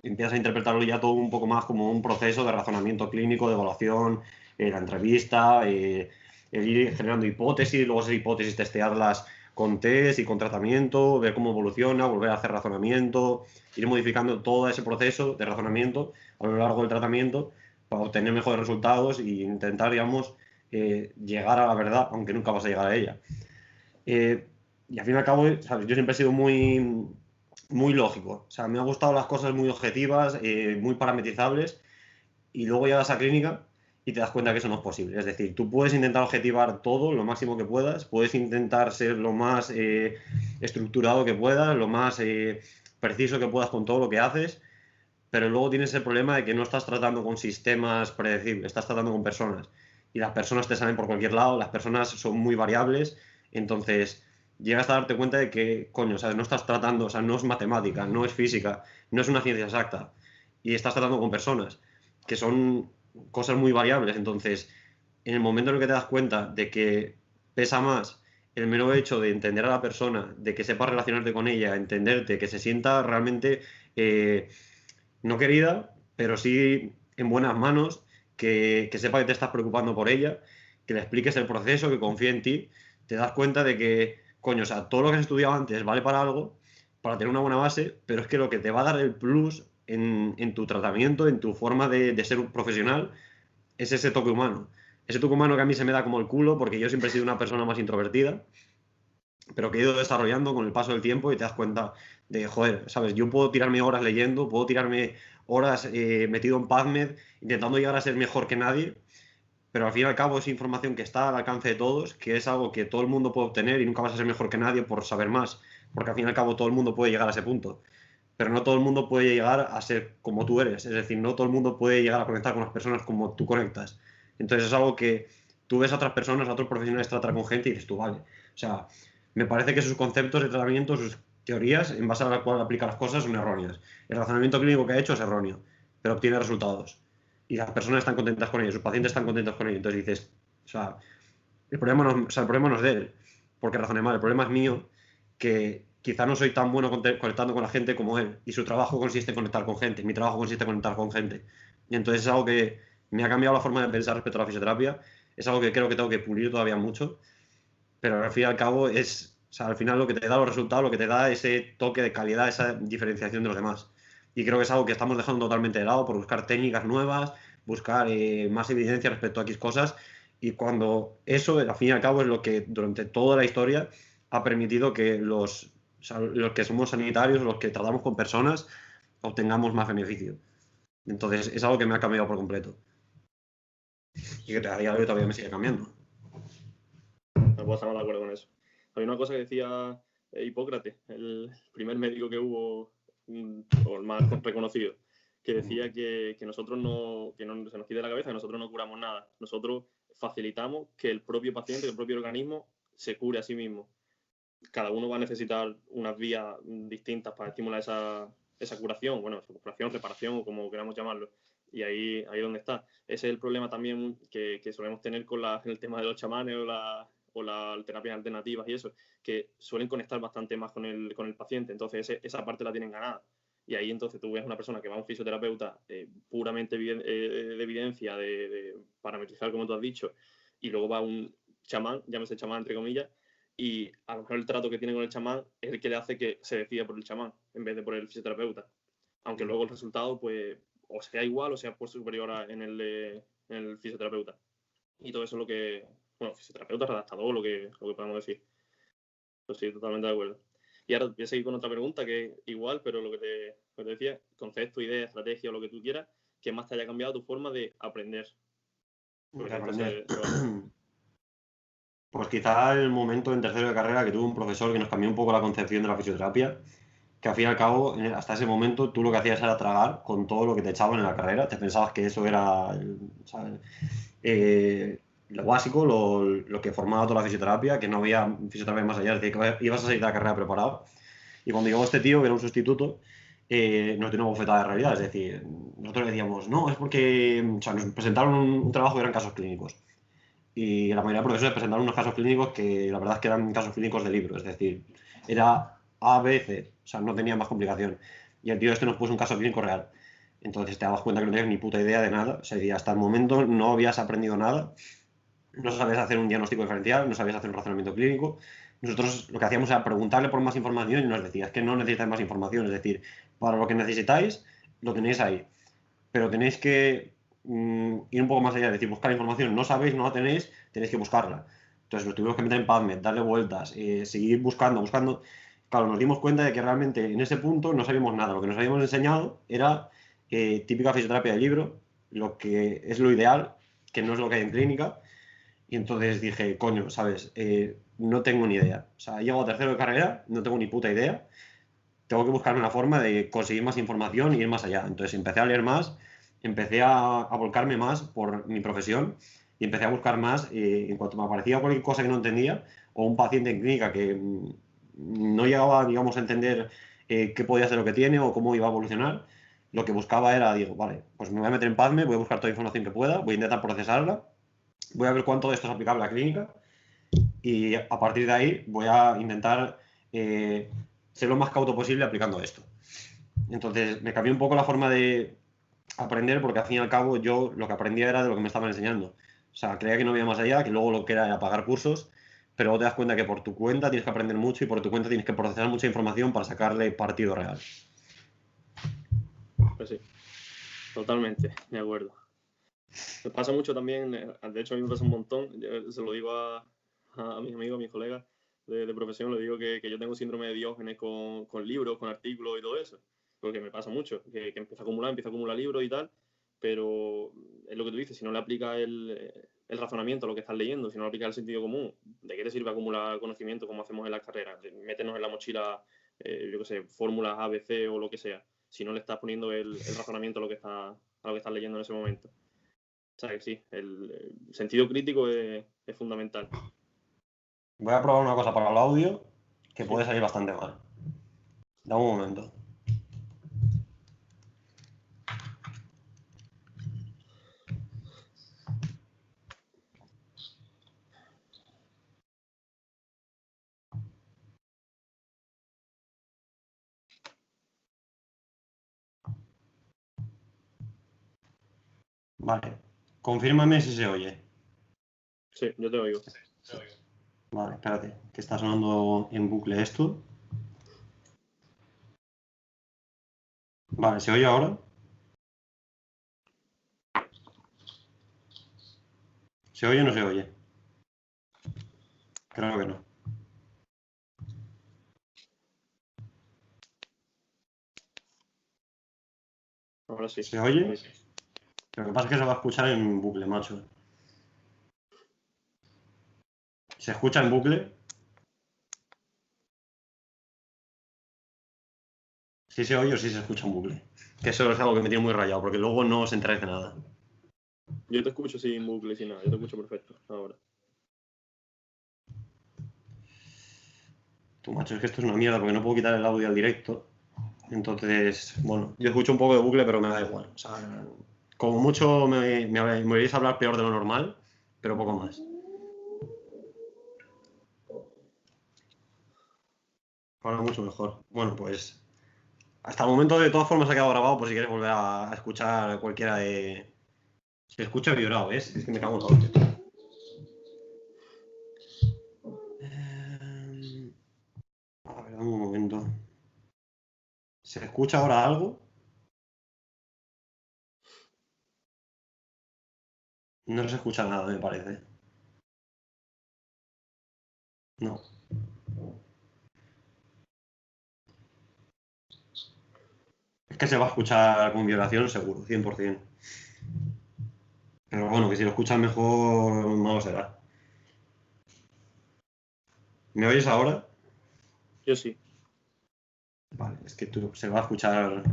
y empiezas a interpretarlo ya todo un poco más como un proceso de razonamiento clínico, de evaluación, la entrevista, el ir generando hipótesis, luego esas hipótesis testearlas con test y con tratamiento, ver cómo evoluciona, volver a hacer razonamiento, ir modificando todo ese proceso de razonamiento a lo largo del tratamiento para obtener mejores resultados e intentar, digamos, llegar a la verdad, aunque nunca vas a llegar a ella. Y al fin y al cabo, ¿sabes? Yo siempre he sido muy lógico. O sea, me han gustado las cosas muy objetivas, muy parametrizables, y luego llegas a clínica y te das cuenta que eso no es posible. Es decir, tú puedes intentar objetivar todo lo máximo que puedas, puedes intentar ser lo más estructurado que puedas, lo más preciso que puedas con todo lo que haces, pero luego tienes el problema de que no estás tratando con sistemas predecibles, estás tratando con personas. Y las personas te salen por cualquier lado, las personas son muy variables, entonces llegas a darte cuenta de que, coño, ¿sabes? No estás tratando, o sea, no es matemática, no es física, no es una ciencia exacta. Y estás tratando con personas, que son cosas muy variables. Entonces, en el momento en el que te das cuenta de que pesa más el mero hecho de entender a la persona, de que sepas relacionarte con ella, entenderte, que se sienta realmente no querida, pero sí en buenas manos, que sepa que te estás preocupando por ella, que le expliques el proceso, que confíe en ti, te das cuenta de que, coño, o sea, todo lo que has estudiado antes vale para algo, para tener una buena base, pero es que lo que te va a dar el plus en tu tratamiento, en tu forma de ser un profesional, es ese toque humano. Ese toque humano que a mí se me da como el culo, porque yo siempre he sido una persona más introvertida, pero que he ido desarrollando con el paso del tiempo y te das cuenta de, joder, ¿sabes? Yo puedo tirarme horas leyendo, puedo tirarme horas metido en PubMed, intentando llegar a ser mejor que nadie, pero al fin y al cabo es información que está al alcance de todos, que es algo que todo el mundo puede obtener y nunca vas a ser mejor que nadie por saber más, porque al fin y al cabo todo el mundo puede llegar a ese punto, pero no todo el mundo puede llegar a ser como tú eres, es decir, no todo el mundo puede llegar a conectar con las personas como tú conectas. Entonces es algo que tú ves a otras personas, a otros profesionales tratar con gente y dices tú, vale, o sea, me parece que sus conceptos de tratamiento, sus teorías en base a la cual aplica las cosas son erróneas. El razonamiento clínico que ha hecho es erróneo. pero obtiene resultados. Y las personas están contentas con ello, sus pacientes están contentos con ello. Entonces dices, o sea, el problema no es de él, porque razoné mal, el problema es mío, que quizá no soy tan bueno conectando con la gente como él, y su trabajo consiste en conectar con gente, mi trabajo consiste en conectar con gente. Y entonces es algo que me ha cambiado la forma de pensar respecto a la fisioterapia, es algo que creo que tengo que pulir todavía mucho, pero al fin y al cabo es, o sea, al final lo que te da los resultados, lo que te da ese toque de calidad, esa diferenciación de los demás. Y creo que es algo que estamos dejando totalmente de lado por buscar técnicas nuevas, buscar más evidencia respecto a X cosas, y cuando eso, al fin y al cabo, es lo que durante toda la historia ha permitido que o sea, los que somos sanitarios, los que tratamos con personas, obtengamos más beneficio. Entonces, es algo que me ha cambiado por completo. Y que a día de hoy todavía me sigue cambiando. No puedo estar más de acuerdo con eso. Había una cosa que decía Hipócrates, el primer médico que hubo, o el más reconocido, que decía que nosotros que no se nos quite la cabeza, que nosotros no curamos nada. Nosotros facilitamos que el propio paciente, que el propio organismo se cure a sí mismo. Cada uno va a necesitar unas vías distintas para estimular esa curación, bueno, esa curación, reparación o como queramos llamarlo. Y ahí es donde está. Ese es el problema también que solemos tener con el tema de los chamanes o las terapias alternativas y eso, que suelen conectar bastante más con el paciente. Entonces esa parte la tienen ganada. Y ahí entonces tú ves una persona que va a un fisioterapeuta puramente de evidencia, de parametrizar, como tú has dicho, y luego va a un chamán, llámese chamán entre comillas, y a lo mejor el trato que tiene con el chamán es el que le hace que se decida por el chamán en vez de por el fisioterapeuta. Aunque luego el resultado, pues, o sea igual o sea por superior en el fisioterapeuta. Y todo eso es lo que, bueno, fisioterapeuta, redactador, lo que podemos decir. Pues sí, totalmente de acuerdo. Y ahora voy a seguir con otra pregunta que igual, pero lo que te decía, concepto, idea, estrategia o lo que tú quieras, que más te haya cambiado tu forma de aprender. De aprender. Pues quizá el momento en tercero de carrera que tuve un profesor que nos cambió un poco la concepción de la fisioterapia, que al fin y al cabo, hasta ese momento, tú lo que hacías era tragar con todo lo que te echaban en la carrera, te pensabas que eso era, ¿sabes? Lo básico, lo que formaba toda la fisioterapia, que no había fisioterapia más allá, es decir, que ibas a salir de la carrera preparado. Y cuando llegó este tío, que era un sustituto, nos dio una bofetada de realidad, es decir, nosotros le decíamos, no, es porque, o sea, nos presentaron un trabajo que eran casos clínicos. Y la mayoría de profesores presentaron unos casos clínicos que la verdad es que eran casos clínicos de libro, es decir, era A, B, C, o sea, no tenía más complicación. Y el tío este nos puso un caso clínico real. Entonces te dabas cuenta que no tenías ni puta idea de nada, o sea, hasta el momento no habías aprendido nada, no sabías hacer un diagnóstico diferencial, no sabías hacer un razonamiento clínico. Nosotros lo que hacíamos era preguntarle por más información y nos decía, es que no necesitáis más información, es decir, para lo que necesitáis, lo tenéis ahí. Pero tenéis que ir un poco más allá, es decir, buscar información. No sabéis, no la tenéis, tenéis que buscarla. Entonces nos tuvimos que meter en PubMed, darle vueltas, seguir buscando. Claro, nos dimos cuenta de que realmente en ese punto no sabíamos nada. Lo que nos habíamos enseñado era típica fisioterapia de libro, lo que es lo ideal, que no es lo que hay en clínica. Y entonces dije, coño, ¿sabes? No tengo ni idea. O sea, llego a tercero de carrera, no tengo ni puta idea. Tengo que buscar una forma de conseguir más información y ir más allá. Entonces empecé a leer más, empecé a volcarme más por mi profesión y empecé a buscar más en cuanto me aparecía cualquier cosa que no entendía o un paciente en clínica que no llegaba, digamos, a entender qué podía ser lo que tiene o cómo iba a evolucionar. Lo que buscaba era, digo, vale, pues me voy a meter en PubMed, voy a buscar toda la información que pueda, voy a intentar procesarla, voy a ver cuánto de esto es aplicable a la clínica y a partir de ahí voy a intentar ser lo más cauto posible aplicando esto. Entonces me cambió un poco la forma de aprender porque al fin y al cabo yo lo que aprendía era de lo que me estaban enseñando. O sea, creía que no había más allá, que luego lo que era pagar cursos, pero luego te das cuenta que por tu cuenta tienes que aprender mucho y por tu cuenta tienes que procesar mucha información para sacarle partido real. Pues sí, totalmente, de acuerdo. Me pasa mucho también, de hecho a mí me pasa un montón, se lo digo a mis amigos, a mis colegas de profesión, le digo que yo tengo síndrome de Diógenes con libros, con artículos y todo eso, porque me pasa mucho, que empiezo a acumular libros y tal, pero es lo que tú dices, si no le aplicas el razonamiento a lo que estás leyendo, si no le aplicas el sentido común, ¿de qué te sirve acumular conocimiento como hacemos en las carreras? De meternos en la mochila, yo qué sé, fórmulas A, B, C o lo que sea, si no le estás poniendo el razonamiento a lo que estás leyendo en ese momento. O sea que sí, el sentido crítico es fundamental. Voy a probar una cosa para el audio que Sí. puede salir bastante mal. Da un momento. Vale. Confírmame si se oye. Sí, yo te oigo. Vale, espérate, que está sonando en bucle esto. Vale, ¿se oye ahora? ¿Se oye o no se oye? Creo que no. Ahora sí. ¿Se oye? Lo que pasa es que se va a escuchar en bucle, macho. ¿Se escucha en bucle? ¿Sí se oye o sí se escucha en bucle? Que eso es algo que me tiene muy rayado, porque luego no os enteráis de nada. Yo te escucho sin bucle, sin nada. Yo te escucho perfecto ahora. Tú, macho, es que esto es una mierda porque no puedo quitar el audio al directo. Entonces, bueno, yo escucho un poco de bucle, pero me da igual. O sea, como mucho me oiréis hablar peor de lo normal, pero poco más. Ahora mucho mejor. Bueno, pues hasta el momento de todas formas ha quedado grabado por si quieres volver a escuchar cualquiera de... Se escucha vibrado, ¿ves? Es que me cago en la hostia. A ver, dame un momento. ¿Se escucha ahora algo? No se escucha nada, me parece. No. Es que se va a escuchar con vibración seguro, 100%. Pero bueno, que si lo escuchas mejor, no lo será. ¿Me oyes ahora? Yo sí. Vale, es que se va a escuchar...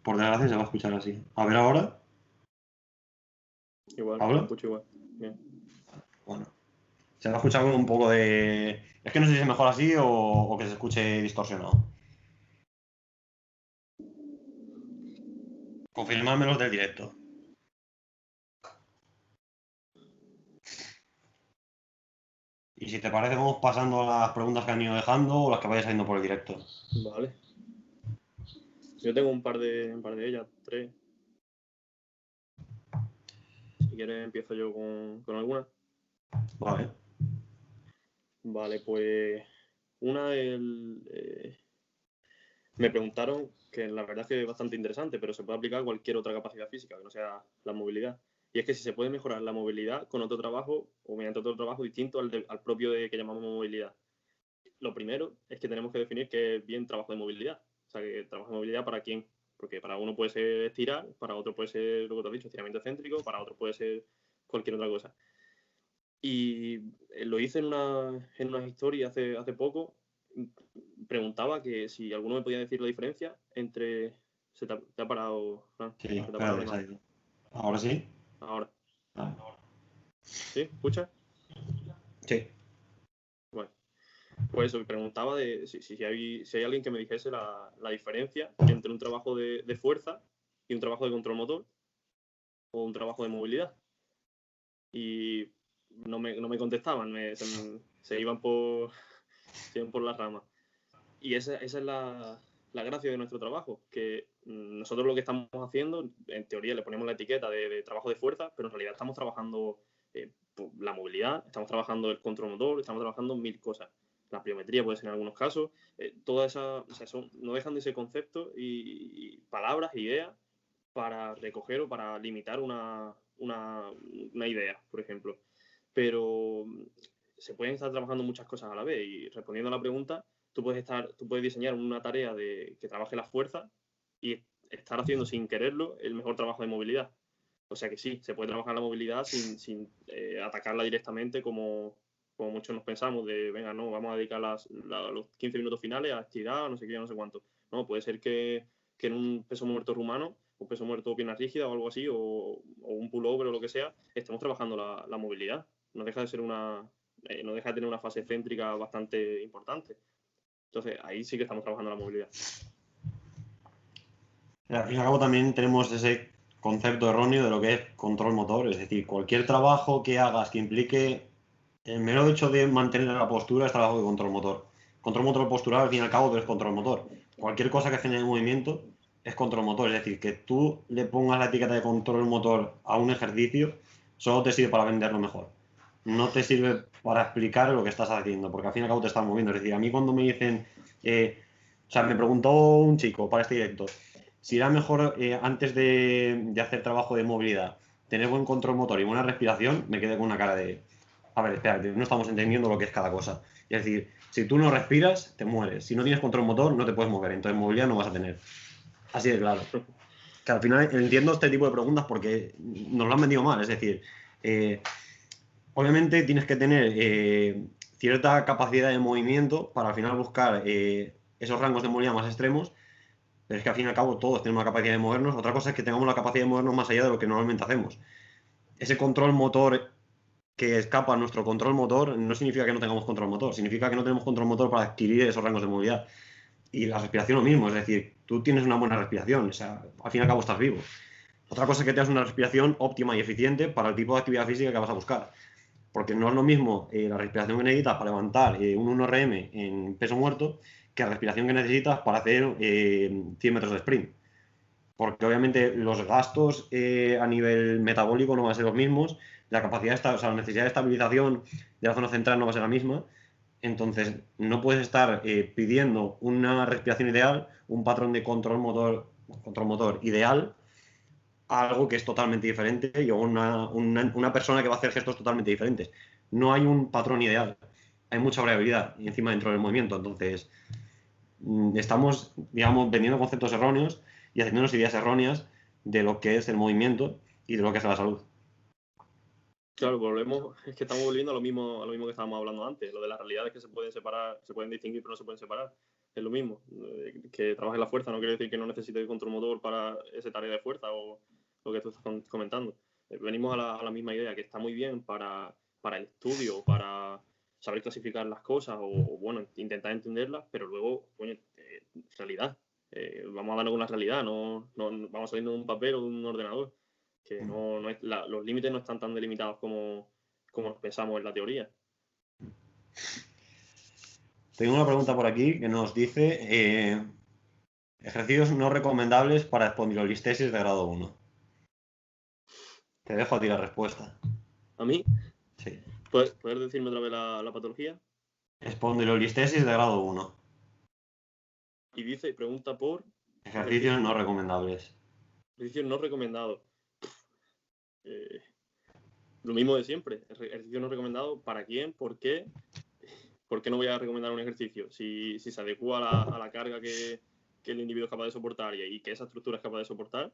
Por desgracia se va a escuchar así. A ver ahora. Igual, te ¿Habla? escucho igual. Bien. Bueno. Se va a escuchar con un poco de... Es que no sé si es mejor así o que se escuche distorsionado. Confirmadme los del directo. Y si te parece, vamos pasando a las preguntas que han ido dejando o las que vayas saliendo por el directo. Vale. Yo tengo un par de ellas, 3. Si quieres empiezo yo con alguna. Vale. Vale, pues una me preguntaron, que la verdad es que es bastante interesante, pero se puede aplicar a cualquier otra capacidad física, que no sea la movilidad. Y es que si se puede mejorar la movilidad con otro trabajo o mediante otro trabajo distinto al propio que llamamos movilidad. Lo primero es que tenemos que definir qué es bien trabajo de movilidad. O sea, que trabajo de movilidad para quién. Porque para uno puede ser estirar, para otro puede ser, lo que te has dicho, estiramiento excéntrico, para otro puede ser cualquier otra cosa. Y lo hice en una historia hace poco. Preguntaba que si alguno me podía decir la diferencia entre... te ha parado, Fran? Sí, ¿Se te ha parado espérate, la que se ha imagen? ido. ¿Ahora sí? Ahora. Vale. ¿Sí? ¿Escuchas? Sí. Bueno. Pues eso, preguntaba de si hay alguien que me dijese la diferencia entre un trabajo de fuerza y un trabajo de control motor o un trabajo de movilidad. Y no me contestaban, se iban por las ramas. Y esa es la gracia de nuestro trabajo, que nosotros lo que estamos haciendo, en teoría le ponemos la etiqueta de trabajo de fuerza, pero en realidad estamos trabajando la movilidad, estamos trabajando el control motor, estamos trabajando mil cosas. La pliometría puede ser en algunos casos, todas esas, o sea, no dejan de ser conceptos y palabras, ideas para recoger o para limitar una idea, por ejemplo. Pero se pueden estar trabajando muchas cosas a la vez y respondiendo a la pregunta, tú puedes diseñar una tarea que trabaje la fuerza y estar haciendo sin quererlo el mejor trabajo de movilidad. O sea que sí, se puede trabajar la movilidad sin atacarla directamente como muchos nos pensamos de, venga, no, vamos a dedicar los 15 minutos finales a estirar, no sé qué, no sé cuánto. No, puede ser que en un peso muerto rumano, un peso muerto pierna rígida o algo así, o un pullover o lo que sea, estemos trabajando la movilidad. No deja de ser no deja de tener una fase céntrica bastante importante. Entonces, ahí sí que estamos trabajando la movilidad. Al fin y al cabo también tenemos ese concepto erróneo de lo que es control motor, es decir, cualquier trabajo que hagas que implique el mero hecho de mantener la postura es trabajo de control motor. Control motor postural, al fin y al cabo, es control motor. Cualquier cosa que genere movimiento es control motor. Es decir, que tú le pongas la etiqueta de control motor a un ejercicio solo te sirve para venderlo mejor. No te sirve para explicar lo que estás haciendo, porque al fin y al cabo te estás moviendo. Es decir, a mí cuando me dicen, o sea, me preguntó un chico para este directo, si era mejor antes de hacer trabajo de movilidad, tener buen control motor y buena respiración, me quedé con una cara de, a ver, espérate, no estamos entendiendo lo que es cada cosa. Es decir, si tú no respiras, te mueres. Si no tienes control motor, no te puedes mover. Entonces, movilidad no vas a tener. Así de claro. Que al final entiendo este tipo de preguntas porque nos lo han vendido mal. Es decir, obviamente tienes que tener cierta capacidad de movimiento para al final buscar esos rangos de movilidad más extremos, pero es que al fin y al cabo todos tenemos la capacidad de movernos. Otra cosa es que tengamos la capacidad de movernos más allá de lo que normalmente hacemos. Ese control motor que escapa a nuestro control motor no significa que no tengamos control motor, significa que no tenemos control motor para adquirir esos rangos de movilidad. Y la respiración lo mismo, es decir, tú tienes una buena respiración, o sea, al fin y al cabo estás vivo. Otra cosa es que tengas una respiración óptima y eficiente para el tipo de actividad física que vas a buscar. Porque no es lo mismo la respiración que necesitas para levantar un 1 RM en peso muerto que la respiración que necesitas para hacer 100 metros de sprint. Porque obviamente los gastos a nivel metabólico no van a ser los mismos, la capacidad, o sea, la necesidad de estabilización de la zona central no va a ser la misma. Entonces, no puedes estar pidiendo una respiración ideal, un patrón de control motor ideal, a algo que es totalmente diferente y una persona que va a hacer gestos totalmente diferentes. No hay un patrón ideal, hay mucha variabilidad y encima dentro del movimiento. Entonces, estamos, digamos, vendiendo conceptos erróneos y haciéndonos ideas erróneas de lo que es el movimiento y de lo que es la salud. Claro, es que estamos volviendo a lo mismo que estábamos hablando antes, lo de las realidades que se pueden separar, se pueden distinguir pero no se pueden separar. Es lo mismo, que trabajes la fuerza no quiere decir que no necesites control motor para esa tarea de fuerza o lo que tú estás comentando. Venimos a la misma idea, que está muy bien para el estudio, para saber clasificar las cosas o bueno, intentar entenderlas, pero luego, coño, realidad. Vamos a darnos una realidad, no vamos saliendo de un papel o de un ordenador, que los límites no están tan delimitados como pensamos en la teoría. Tengo una pregunta por aquí que nos dice ejercicios no recomendables para espondilolistesis de grado 1. Te dejo a ti la respuesta. ¿A mí? Sí. ¿Puedes decirme otra vez la patología? Espondilolistesis de grado 1. Y pregunta por Ejercicios no recomendables. ejercicios no recomendados. Lo mismo de siempre. Ejercicio no recomendado. ¿Para quién? ¿Por qué? ¿Por qué no voy a recomendar un ejercicio? Si se adecua a la carga que el individuo es capaz de soportar y que esa estructura es capaz de soportar,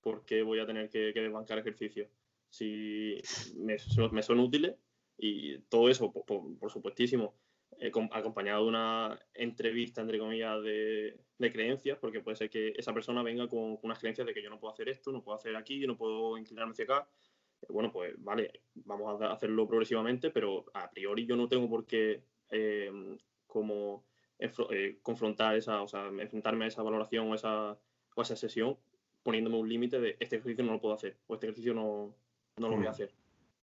¿por qué voy a tener que desbancar ejercicios? Si me son útiles y todo eso, por supuestísimo, acompañado de una entrevista, entre comillas, de creencias, porque puede ser que esa persona venga con unas creencias de que yo no puedo hacer esto, no puedo hacer aquí, no puedo inclinarme hacia acá. Bueno, pues vale, vamos a hacerlo progresivamente, pero a priori yo no tengo por qué confrontar o sea, enfrentarme a esa valoración o a esa sesión poniéndome un límite de este ejercicio no lo puedo hacer o este ejercicio no lo voy a hacer.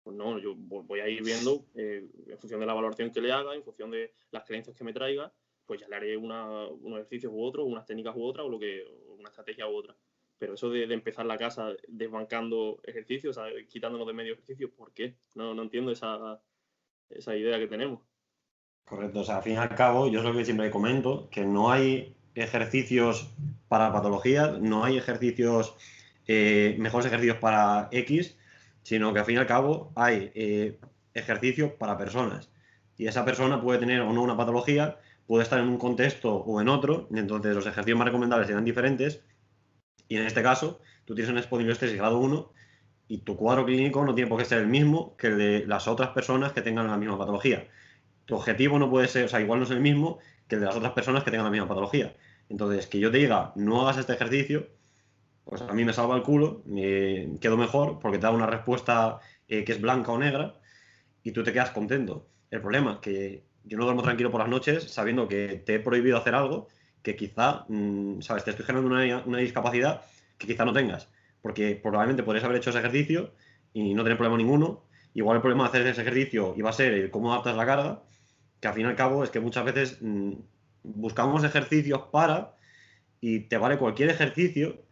Pues no, yo voy a ir viendo en función de la valoración que le haga, en función de las creencias que me traiga, pues ya le haré unos ejercicios u otros, unas técnicas u otras, o una estrategia u otra. Pero eso de empezar la casa desbancando ejercicios, o sea, quitándonos de medio ejercicio, ¿por qué? No entiendo esa idea que tenemos. Correcto, o sea, al fin y al cabo, yo es lo que siempre comento, que no hay ejercicios para patologías, no hay ejercicios, mejores ejercicios para X, sino que al fin y al cabo hay ejercicios para personas. Y esa persona puede tener o no una patología, puede estar en un contexto o en otro, y entonces los ejercicios más recomendables serán diferentes. Y en este caso, tú tienes una espondilolistesis grado 1 y tu cuadro clínico no tiene por qué ser el mismo que el de las otras personas que tengan la misma patología. Tu objetivo no puede ser, o sea, igual no es el mismo que el de las otras personas que tengan la misma patología. Entonces, que yo te diga, no hagas este ejercicio, pues a mí me salva el culo, me quedo mejor porque te da una respuesta que es blanca o negra y tú te quedas contento. El problema es que yo no duermo tranquilo por las noches sabiendo que te he prohibido hacer algo que quizá, sabes, te estoy generando una discapacidad que quizá no tengas. Porque probablemente podrías haber hecho ese ejercicio y no tener problema ninguno. Igual el problema de hacer ese ejercicio iba a ser el cómo adaptas la carga, que al fin y al cabo es que muchas veces buscamos ejercicios para y te vale cualquier ejercicio,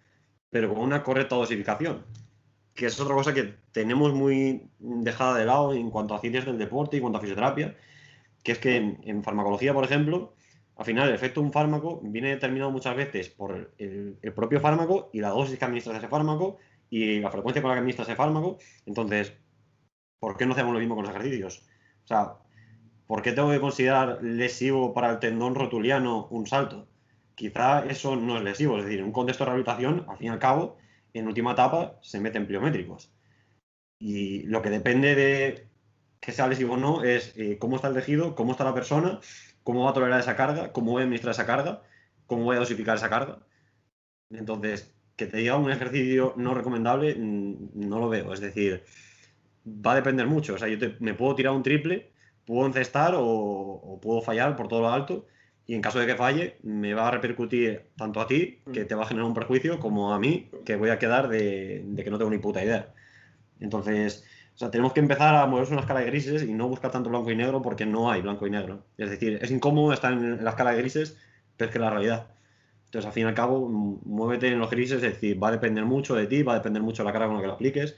pero con una correcta dosificación, que es otra cosa que tenemos muy dejada de lado en cuanto a ciencias del deporte y en cuanto a fisioterapia, que es que en farmacología, por ejemplo, al final el efecto de un fármaco viene determinado muchas veces por el propio fármaco y la dosis que administras ese fármaco y la frecuencia con la que administras ese fármaco. Entonces, ¿por qué no hacemos lo mismo con los ejercicios? O sea, ¿por qué tengo que considerar lesivo para el tendón rotuliano un salto? Quizá eso no es lesivo, es decir, en un contexto de rehabilitación, al fin y al cabo, en última etapa se meten pliométricos. Y lo que depende de que sea lesivo o no es cómo está el tejido, cómo está la persona, cómo va a tolerar esa carga, cómo voy a administrar esa carga, cómo voy a dosificar esa carga. Entonces, que te diga un ejercicio no recomendable, no lo veo. Es decir, va a depender mucho. O sea, me puedo tirar un triple, puedo encestar o puedo fallar por todo lo alto. Y en caso de que falle, me va a repercutir tanto a ti, que te va a generar un perjuicio, como a mí, que voy a quedar de que no tengo ni puta idea. Entonces, o sea, tenemos que empezar a moverse una escala de grises y no buscar tanto blanco y negro porque no hay blanco y negro. Es decir, es incómodo estar en la escala de grises, pero es que es la realidad. Entonces, al fin y al cabo, muévete en los grises, es decir, va a depender mucho de ti, va a depender mucho de la carga con la que lo apliques.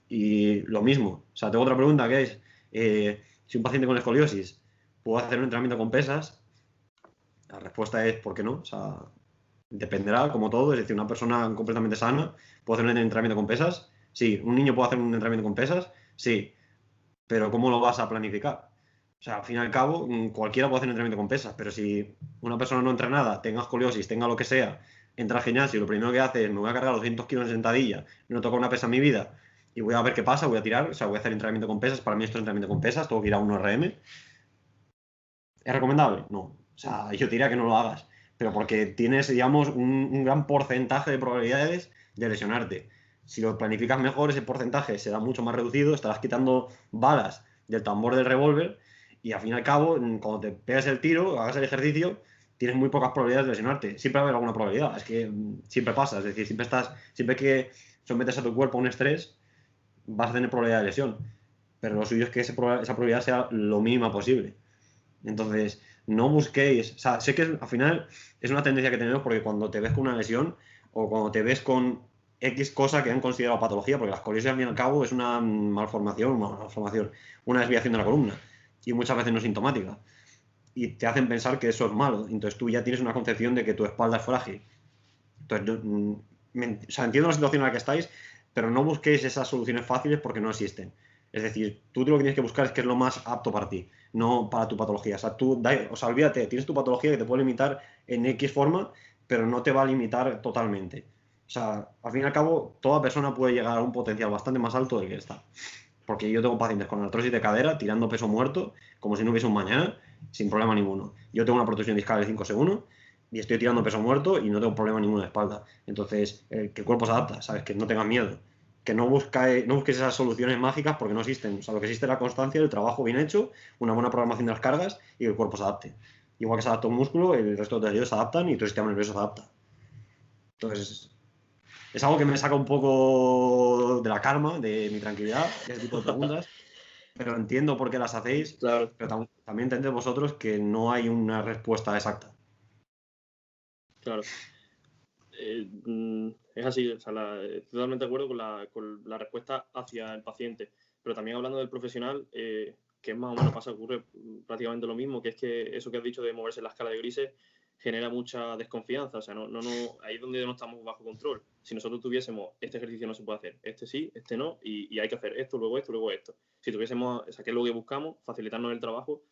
Y lo mismo, o sea, tengo otra pregunta que es, si un paciente con escoliosis puede hacer un entrenamiento con pesas, la respuesta es ¿por qué no? O sea, dependerá, como todo, es decir, una persona completamente sana puede hacer un entrenamiento con pesas, sí, un niño puede hacer un entrenamiento con pesas, sí, pero ¿cómo lo vas a planificar? O sea, al fin y al cabo, cualquiera puede hacer un entrenamiento con pesas, pero si una persona no entrenada, tenga escoliosis, tenga lo que sea, entra al gimnasio y lo primero que hace es me voy a cargar los 200 kilos en sentadilla, no toco una pesa en mi vida y voy a ver qué pasa, voy a tirar, o sea, voy a hacer entrenamiento con pesas, para mí esto es entrenamiento con pesas, tengo que ir a un RM. ¿Es recomendable? No. O sea, yo diría que no lo hagas, pero porque tienes, digamos, un gran porcentaje de probabilidades de lesionarte. Si lo planificas mejor, ese porcentaje será mucho más reducido, estarás quitando balas del tambor del revólver y al fin y al cabo, cuando te pegas el tiro, hagas el ejercicio, tienes muy pocas probabilidades de lesionarte. Siempre va a haber alguna probabilidad, es que siempre pasa, es decir, siempre que sometes a tu cuerpo a un estrés, vas a tener probabilidad de lesión. Pero lo suyo es que esa probabilidad sea lo mínima posible. Entonces, no busquéis, o sea, sé que al final es una tendencia que tenemos porque cuando te ves con una lesión o cuando te ves con X cosa que han considerado patología, porque la escoliosis al fin y al cabo es una malformación, una desviación de la columna y muchas veces no es sintomática y te hacen pensar que eso es malo, entonces tú ya tienes una concepción de que tu espalda es frágil. Entonces, o sea, entiendo la situación en la que estáis, pero no busquéis esas soluciones fáciles porque no existen. Es decir, tú lo que tienes que buscar es qué es lo más apto para ti, no para tu patología. O sea, olvídate, tienes tu patología que te puede limitar en X forma, pero no te va a limitar totalmente. O sea, al fin y al cabo, toda persona puede llegar a un potencial bastante más alto del que está. Porque yo tengo pacientes con artrosis de cadera tirando peso muerto, como si no hubiese un mañana, sin problema ninguno. Yo tengo una protección discal de 5 segundo y estoy tirando peso muerto y no tengo problema ninguno de espalda. Entonces, que el cuerpo se adapta, ¿sabes? Que no tengas miedo. Que no busques esas soluciones mágicas porque no existen. O sea, lo que existe es la constancia, el trabajo bien hecho, una buena programación de las cargas y que el cuerpo se adapte. Igual que se adapta un músculo, el resto de tejidos se adaptan y tu sistema nervioso se adapta. Entonces, es algo que me saca un poco de la calma, de mi tranquilidad, ese tipo de preguntas, pero entiendo por qué las hacéis, Claro, pero también entended vosotros que no hay una respuesta exacta. claro. Es así, o sea, estoy totalmente de acuerdo con la respuesta hacia el paciente, pero también hablando del profesional, que más o menos ocurre prácticamente lo mismo, que es que eso que has dicho de moverse en la escala de grises genera mucha desconfianza, o sea, ahí es donde no estamos bajo control. Si nosotros tuviésemos, este ejercicio no se puede hacer, este sí, este no, y hay que hacer esto, luego esto, luego esto. Si tuviésemos, o sea, que es lo que buscamos, facilitarnos el trabajo,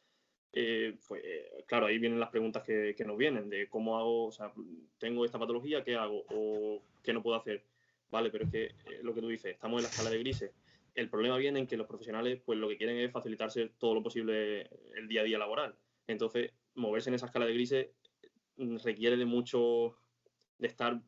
pues claro, ahí vienen las preguntas que nos vienen, de cómo hago, o sea, tengo esta patología, ¿qué hago? ¿O qué no puedo hacer? Vale, pero es que lo que tú dices, estamos en la escala de grises. El problema viene en que los profesionales, pues lo que quieren es facilitarse todo lo posible el día a día laboral. Entonces, moverse en esa escala de grises requiere de mucho, de estar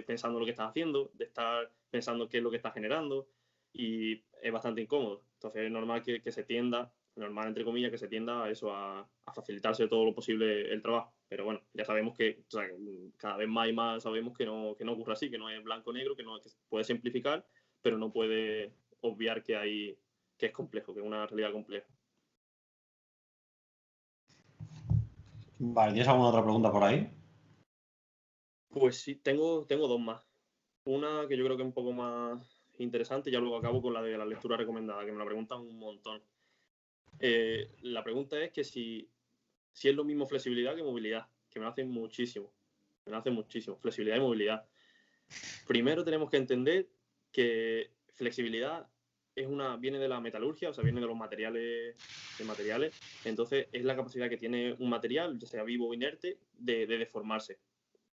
pensando lo que estás haciendo, de estar pensando qué es lo que estás generando, y es bastante incómodo. Entonces es normal que se tienda, normal entre comillas, que se tienda a eso, a facilitarse todo lo posible el trabajo. Pero bueno, ya sabemos que, o sea, cada vez más y más sabemos que no ocurre así, que no es blanco-negro, que puede simplificar, pero no puede obviar que es complejo, que es una realidad compleja. Vale, ¿tienes alguna otra pregunta por ahí? Pues sí, tengo dos más. Una que yo creo que es un poco más interesante, ya luego acabo con la de la lectura recomendada, que me la preguntan un montón. La pregunta es que si es lo mismo flexibilidad que movilidad, que me lo hacen muchísimo. Me lo hacen muchísimo, flexibilidad y movilidad. Primero tenemos que entender que flexibilidad viene de la metalurgia, o sea, viene de los materiales, entonces es la capacidad que tiene un material, ya sea vivo o inerte, de deformarse,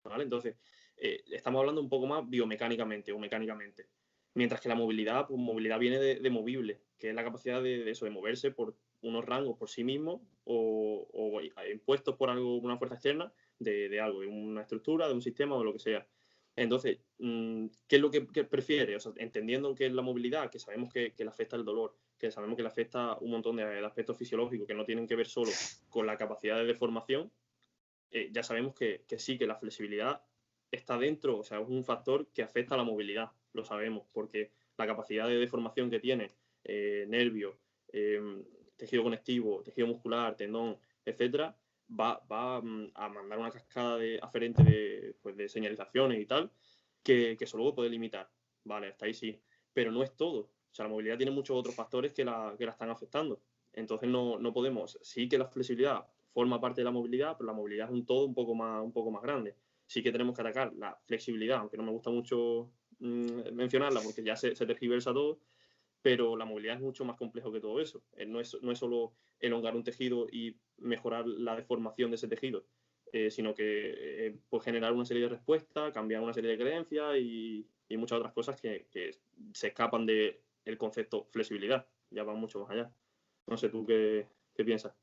¿vale? Entonces, estamos hablando un poco más biomecánicamente o mecánicamente. Mientras que la movilidad, pues movilidad viene de movible, que es la capacidad de eso, de moverse por unos rangos por sí mismo o impuestos por algo, una fuerza externa de algo, de una estructura, de un sistema o de lo que sea. Entonces, ¿qué es lo que prefiere? O sea, entendiendo que es la movilidad, que sabemos que le afecta el dolor, que sabemos que le afecta un montón de aspectos fisiológicos que no tienen que ver solo con la capacidad de deformación, ya sabemos que sí, que la flexibilidad está dentro, o sea, es un factor que afecta a la movilidad, lo sabemos, porque la capacidad de deformación que tiene nervio, tejido conectivo, tejido muscular, tendón, etcétera, va a mandar una cascada aferente de señalizaciones y tal, que eso luego puede limitar. Vale, hasta ahí sí. Pero no es todo. O sea, la movilidad tiene muchos otros factores que la están afectando. Entonces no podemos. Sí que la flexibilidad forma parte de la movilidad, pero la movilidad es un todo un poco más grande. Sí que tenemos que atacar la flexibilidad, aunque no me gusta mucho mencionarla porque ya se tergiversa todo, pero la movilidad es mucho más complejo que todo eso. No es solo elongar un tejido y mejorar la deformación de ese tejido, sino que puede generar una serie de respuestas, cambiar una serie de creencias y muchas otras cosas que se escapan del concepto flexibilidad. Ya van mucho más allá. No sé tú qué piensas.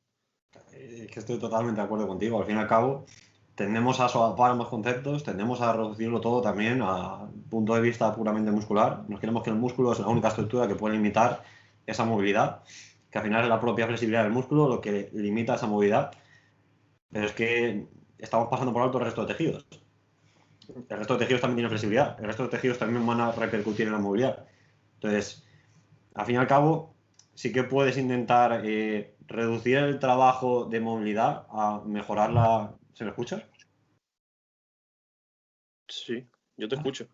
Es que estoy totalmente de acuerdo contigo. Al fin y al cabo, tendemos a solapar ambos conceptos, tendemos a reducirlo todo también a punto de vista puramente muscular. Nos creemos que el músculo es la única estructura que puede limitar esa movilidad, que al final es la propia flexibilidad del músculo lo que limita esa movilidad. Pero es que estamos pasando por alto el resto de tejidos. El resto de tejidos también tiene flexibilidad, el resto de tejidos también van a repercutir en la movilidad. Entonces, al fin y al cabo, sí que puedes intentar reducir el trabajo de movilidad a mejorar la... ¿Se me escucha? Sí, yo te escucho.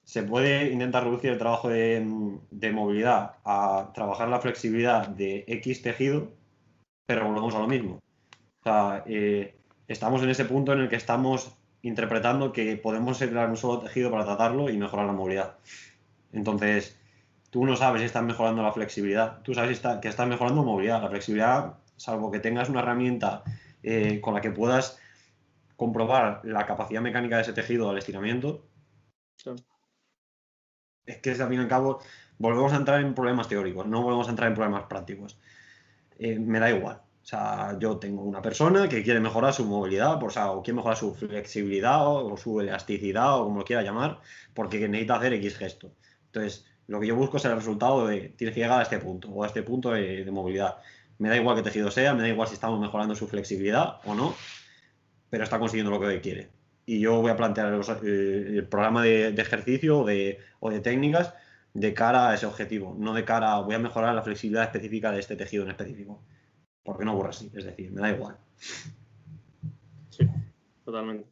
Se puede intentar reducir el trabajo de movilidad a trabajar la flexibilidad de X tejido, pero volvemos a lo mismo. O sea, estamos en ese punto en el que estamos interpretando que podemos crear un solo tejido para tratarlo y mejorar la movilidad. Entonces, tú no sabes si estás mejorando la flexibilidad, tú sabes que estás mejorando movilidad. La flexibilidad, salvo que tengas una herramienta con la que puedas comprobar la capacidad mecánica de ese tejido al estiramiento, Sí. es que al fin y al cabo volvemos a entrar en problemas teóricos, no volvemos a entrar en problemas prácticos. Me da igual. O sea, yo tengo una persona que quiere mejorar su movilidad, o quiere mejorar su flexibilidad o su elasticidad o como lo quiera llamar, porque necesita hacer X gesto. Entonces, lo que yo busco es el resultado de tienes que llegar a este punto o a este punto de movilidad. Me da igual qué tejido sea, me da igual si estamos mejorando su flexibilidad o no, pero está consiguiendo lo que quiere. Y yo voy a plantear el programa de ejercicio o de técnicas de cara a ese objetivo, no de cara a voy a mejorar la flexibilidad específica de este tejido en específico. Porque no ocurre así, es decir, me da igual. Sí, totalmente.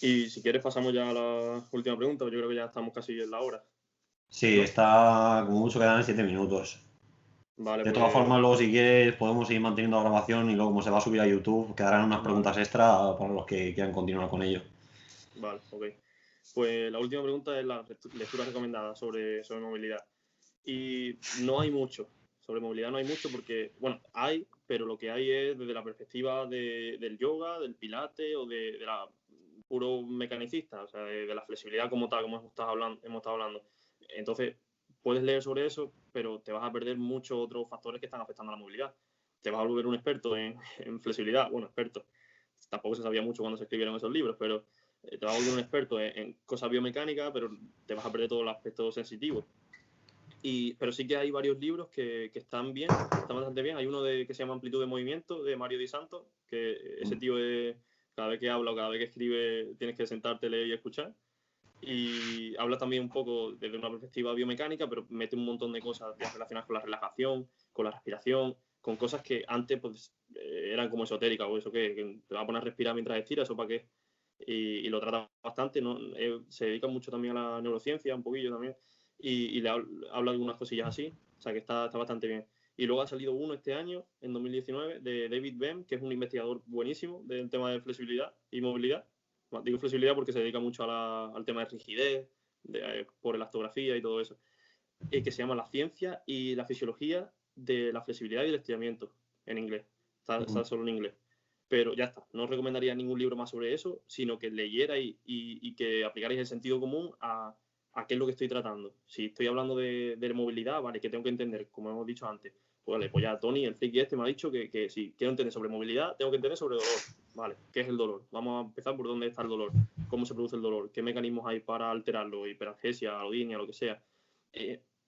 Y si quieres pasamos ya a la última pregunta, yo creo que ya estamos casi en la hora, Sí, ¿no? está como mucho quedan 7 minutos. Vale, De todas pues formas, luego si quieres podemos seguir manteniendo la grabación y luego como se va a subir a YouTube quedarán unas vale, preguntas extra para los que quieran continuar con ello. vale, ok. Pues la última pregunta es la lectura recomendada sobre movilidad. Y no hay mucho, sobre movilidad no hay mucho porque, bueno, hay, pero lo que hay es desde la perspectiva del yoga, del pilate o de la puro mecanicista, o sea, de la flexibilidad como tal, como hemos estado hablando. Entonces, puedes leer sobre eso, pero te vas a perder muchos otros factores que están afectando a la movilidad. Te vas a volver un experto en flexibilidad, bueno, experto. Tampoco se sabía mucho cuando se escribieron esos libros, pero te vas a volver un experto en cosas biomecánicas, pero te vas a perder todo el aspecto sensitivo. Pero sí que hay varios libros que están bien, están bastante bien. Hay uno que se llama Amplitud de Movimiento, de Mario Di Santo, que ese tío cada vez que habla o cada vez que escribe tienes que sentarte, leer y escuchar. Y habla también un poco desde una perspectiva biomecánica, pero mete un montón de cosas relacionadas con la relajación, con la respiración, con cosas que antes pues, eran como esotéricas o eso que te vas a poner a respirar mientras estiras, ¿o para qué? y lo trata bastante, ¿no? Se dedica mucho también a la neurociencia, un poquillo también, y habla de algunas cosillas así, o sea que está bastante bien. Y luego ha salido uno este año, en 2019, de David Bem, que es un investigador buenísimo del tema de flexibilidad y movilidad. Digo flexibilidad porque se dedica mucho al tema de rigidez, por elastografía y todo eso, que se llama La ciencia y la fisiología de la flexibilidad y el estiramiento, en inglés. Está solo en inglés. Pero ya está, no os recomendaría ningún libro más sobre eso, sino que leyerais y que aplicarais el sentido común a qué es lo que estoy tratando. Si estoy hablando de movilidad, vale, que tengo que entender, como hemos dicho antes, pues vale, pues ya Tony, el friki este, me ha dicho que si quiero entender sobre movilidad, tengo que entender sobre dolor. Vale, ¿qué es el dolor? Vamos a empezar por dónde está el dolor, cómo se produce el dolor, qué mecanismos hay para alterarlo, hiperalgesia, alodinia, lo que sea.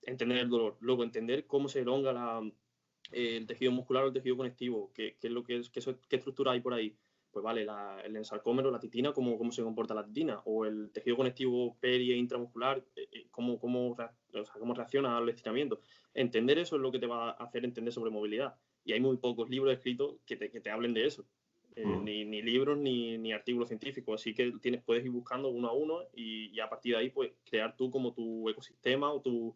Entender el dolor, luego entender cómo se elonga el tejido muscular o el tejido conectivo, qué es lo que es, qué estructura hay por ahí. Pues vale, el ensarcómero, la titina, cómo se comporta la titina, o el tejido conectivo peri e intramuscular, cómo reacciona al estiramiento. Entender eso es lo que te va a hacer entender sobre movilidad. Y hay muy pocos libros escritos que te hablen de eso. Ni libros ni artículos científicos, así que puedes ir buscando uno a uno y a partir de ahí pues crear tú como tu ecosistema o tu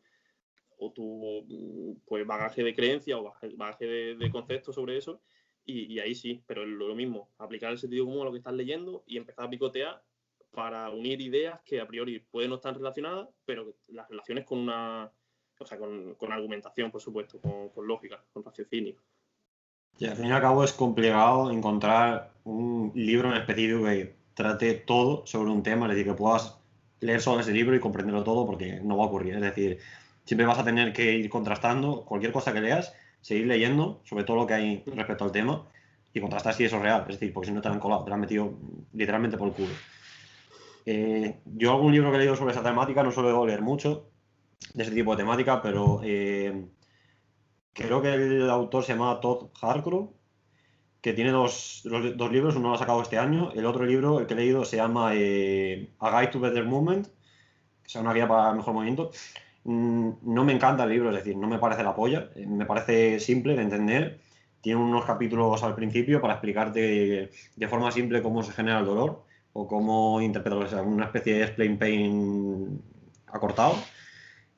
pues, bagaje de creencia o bagaje de conceptos sobre eso, y ahí sí, pero lo mismo, aplicar el sentido común a lo que estás leyendo y empezar a picotear para unir ideas que a priori pueden no estar relacionadas, pero las relaciones con con argumentación, por supuesto, con lógica, con raciocinio. Y al fin y al cabo es complicado encontrar un libro en específico que trate todo sobre un tema, es decir, que puedas leer solo ese libro y comprenderlo todo, porque no va a ocurrir. Es decir, siempre vas a tener que ir contrastando cualquier cosa que leas, seguir leyendo sobre todo lo que hay respecto al tema y contrastar si eso es real. Es decir, porque si no te lo han colado, te lo han metido literalmente por el culo. Yo algún libro que he leído sobre esa temática, no suelo leer mucho de ese tipo de temática, pero creo que el autor se llama Todd Harcroft, que tiene dos libros, uno lo ha sacado este año, el otro libro, el que he leído, se llama A Guide to Better Movement, que es una guía para mejor movimiento. No me encanta el libro, es decir, no me parece la polla, me parece simple de entender, tiene unos capítulos al principio para explicarte de forma simple cómo se genera el dolor o cómo interpretarlo, o sea, una especie de explain pain acortado.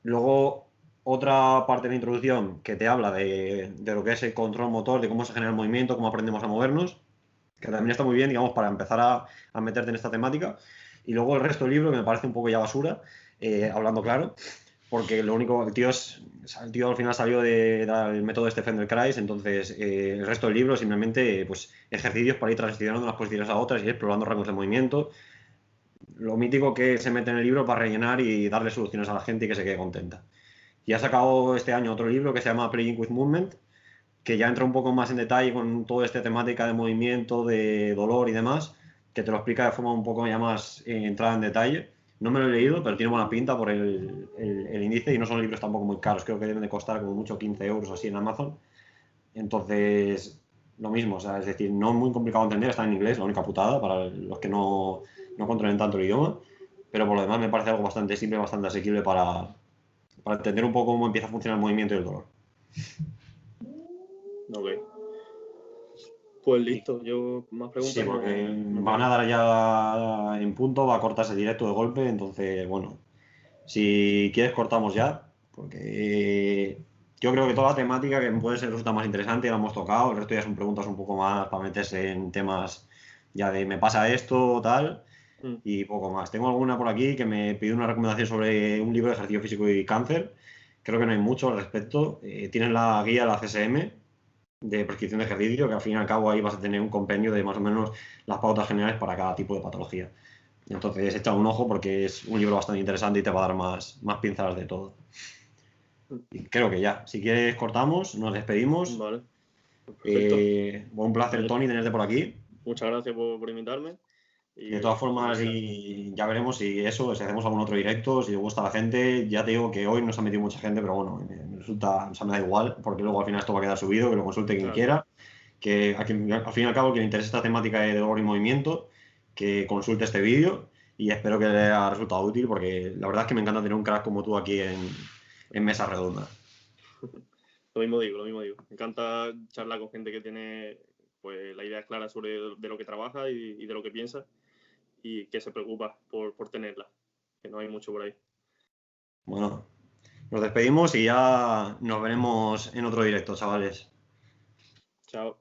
Luego, otra parte de la introducción que te habla de lo que es el control motor, de cómo se genera el movimiento, cómo aprendemos a movernos, que también está muy bien, digamos, para empezar a meterte en esta temática. Y luego el resto del libro, que me parece un poco ya basura, hablando claro, porque lo único, el tío al final salió del método de Stephen del Kreis, entonces el resto del libro simplemente pues ejercicios para ir transicionando de unas posiciones a otras y explorando rangos de movimiento. Lo mítico que se mete en el libro para rellenar y darle soluciones a la gente y que se quede contenta. Y ha sacado este año otro libro que se llama Playing with Movement, que ya entra un poco más en detalle con toda esta temática de movimiento, de dolor y demás, que te lo explica de forma un poco ya más entrada en detalle. No me lo he leído, pero tiene buena pinta por el índice y no son libros tampoco muy caros, creo que deben de costar como mucho 15 euros así en Amazon. Entonces, lo mismo, o sea, es decir, no es muy complicado de entender, está en inglés, la única putada para los que no controlen tanto el idioma, pero por lo demás me parece algo bastante simple, bastante asequible para entender un poco cómo empieza a funcionar el movimiento y el dolor. Ok. Pues listo, yo más preguntas. Sí, porque no van a tengo. dar ya en punto, va a cortarse el directo de golpe, entonces, bueno, si quieres cortamos ya, porque yo creo que toda la temática que puede ser resulta más interesante ya la hemos tocado, el resto ya son preguntas un poco más para meterse en temas ya de me pasa esto o tal, y poco más. Tengo alguna por aquí que me pidió una recomendación sobre un libro de ejercicio físico y cáncer, creo que no hay mucho al respecto. Tienes la guía de la CSM de prescripción de ejercicio, que al fin y al cabo ahí vas a tener un compendio de más o menos las pautas generales para cada tipo de patología. Entonces echa un ojo porque es un libro bastante interesante y te va a dar más pinceladas de todo. Y creo que ya, si quieres cortamos, nos despedimos. Vale, perfecto. Un placer, Tony, tenerte por aquí. Muchas gracias por invitarme. De todas Y formas, nada. y ya veremos si hacemos algún otro directo, si le gusta a la gente. Ya te digo que hoy no se ha metido mucha gente, pero bueno, me resulta, o sea, me da igual, porque luego al final esto va a quedar subido, que lo consulte quien Claro. quiera, que al fin y al cabo quien le interese esta temática de dolor y movimiento, que consulte este vídeo y espero que le haya resultado útil, porque la verdad es que me encanta tener un crack como tú aquí en mesa redonda. Lo mismo digo. Me encanta charlar con gente que tiene pues las ideas claras sobre de lo que trabaja y de lo que piensa. y que se preocupa por tenerla, que no hay mucho por ahí. Bueno, nos despedimos y ya nos veremos en otro directo, chavales. Chao.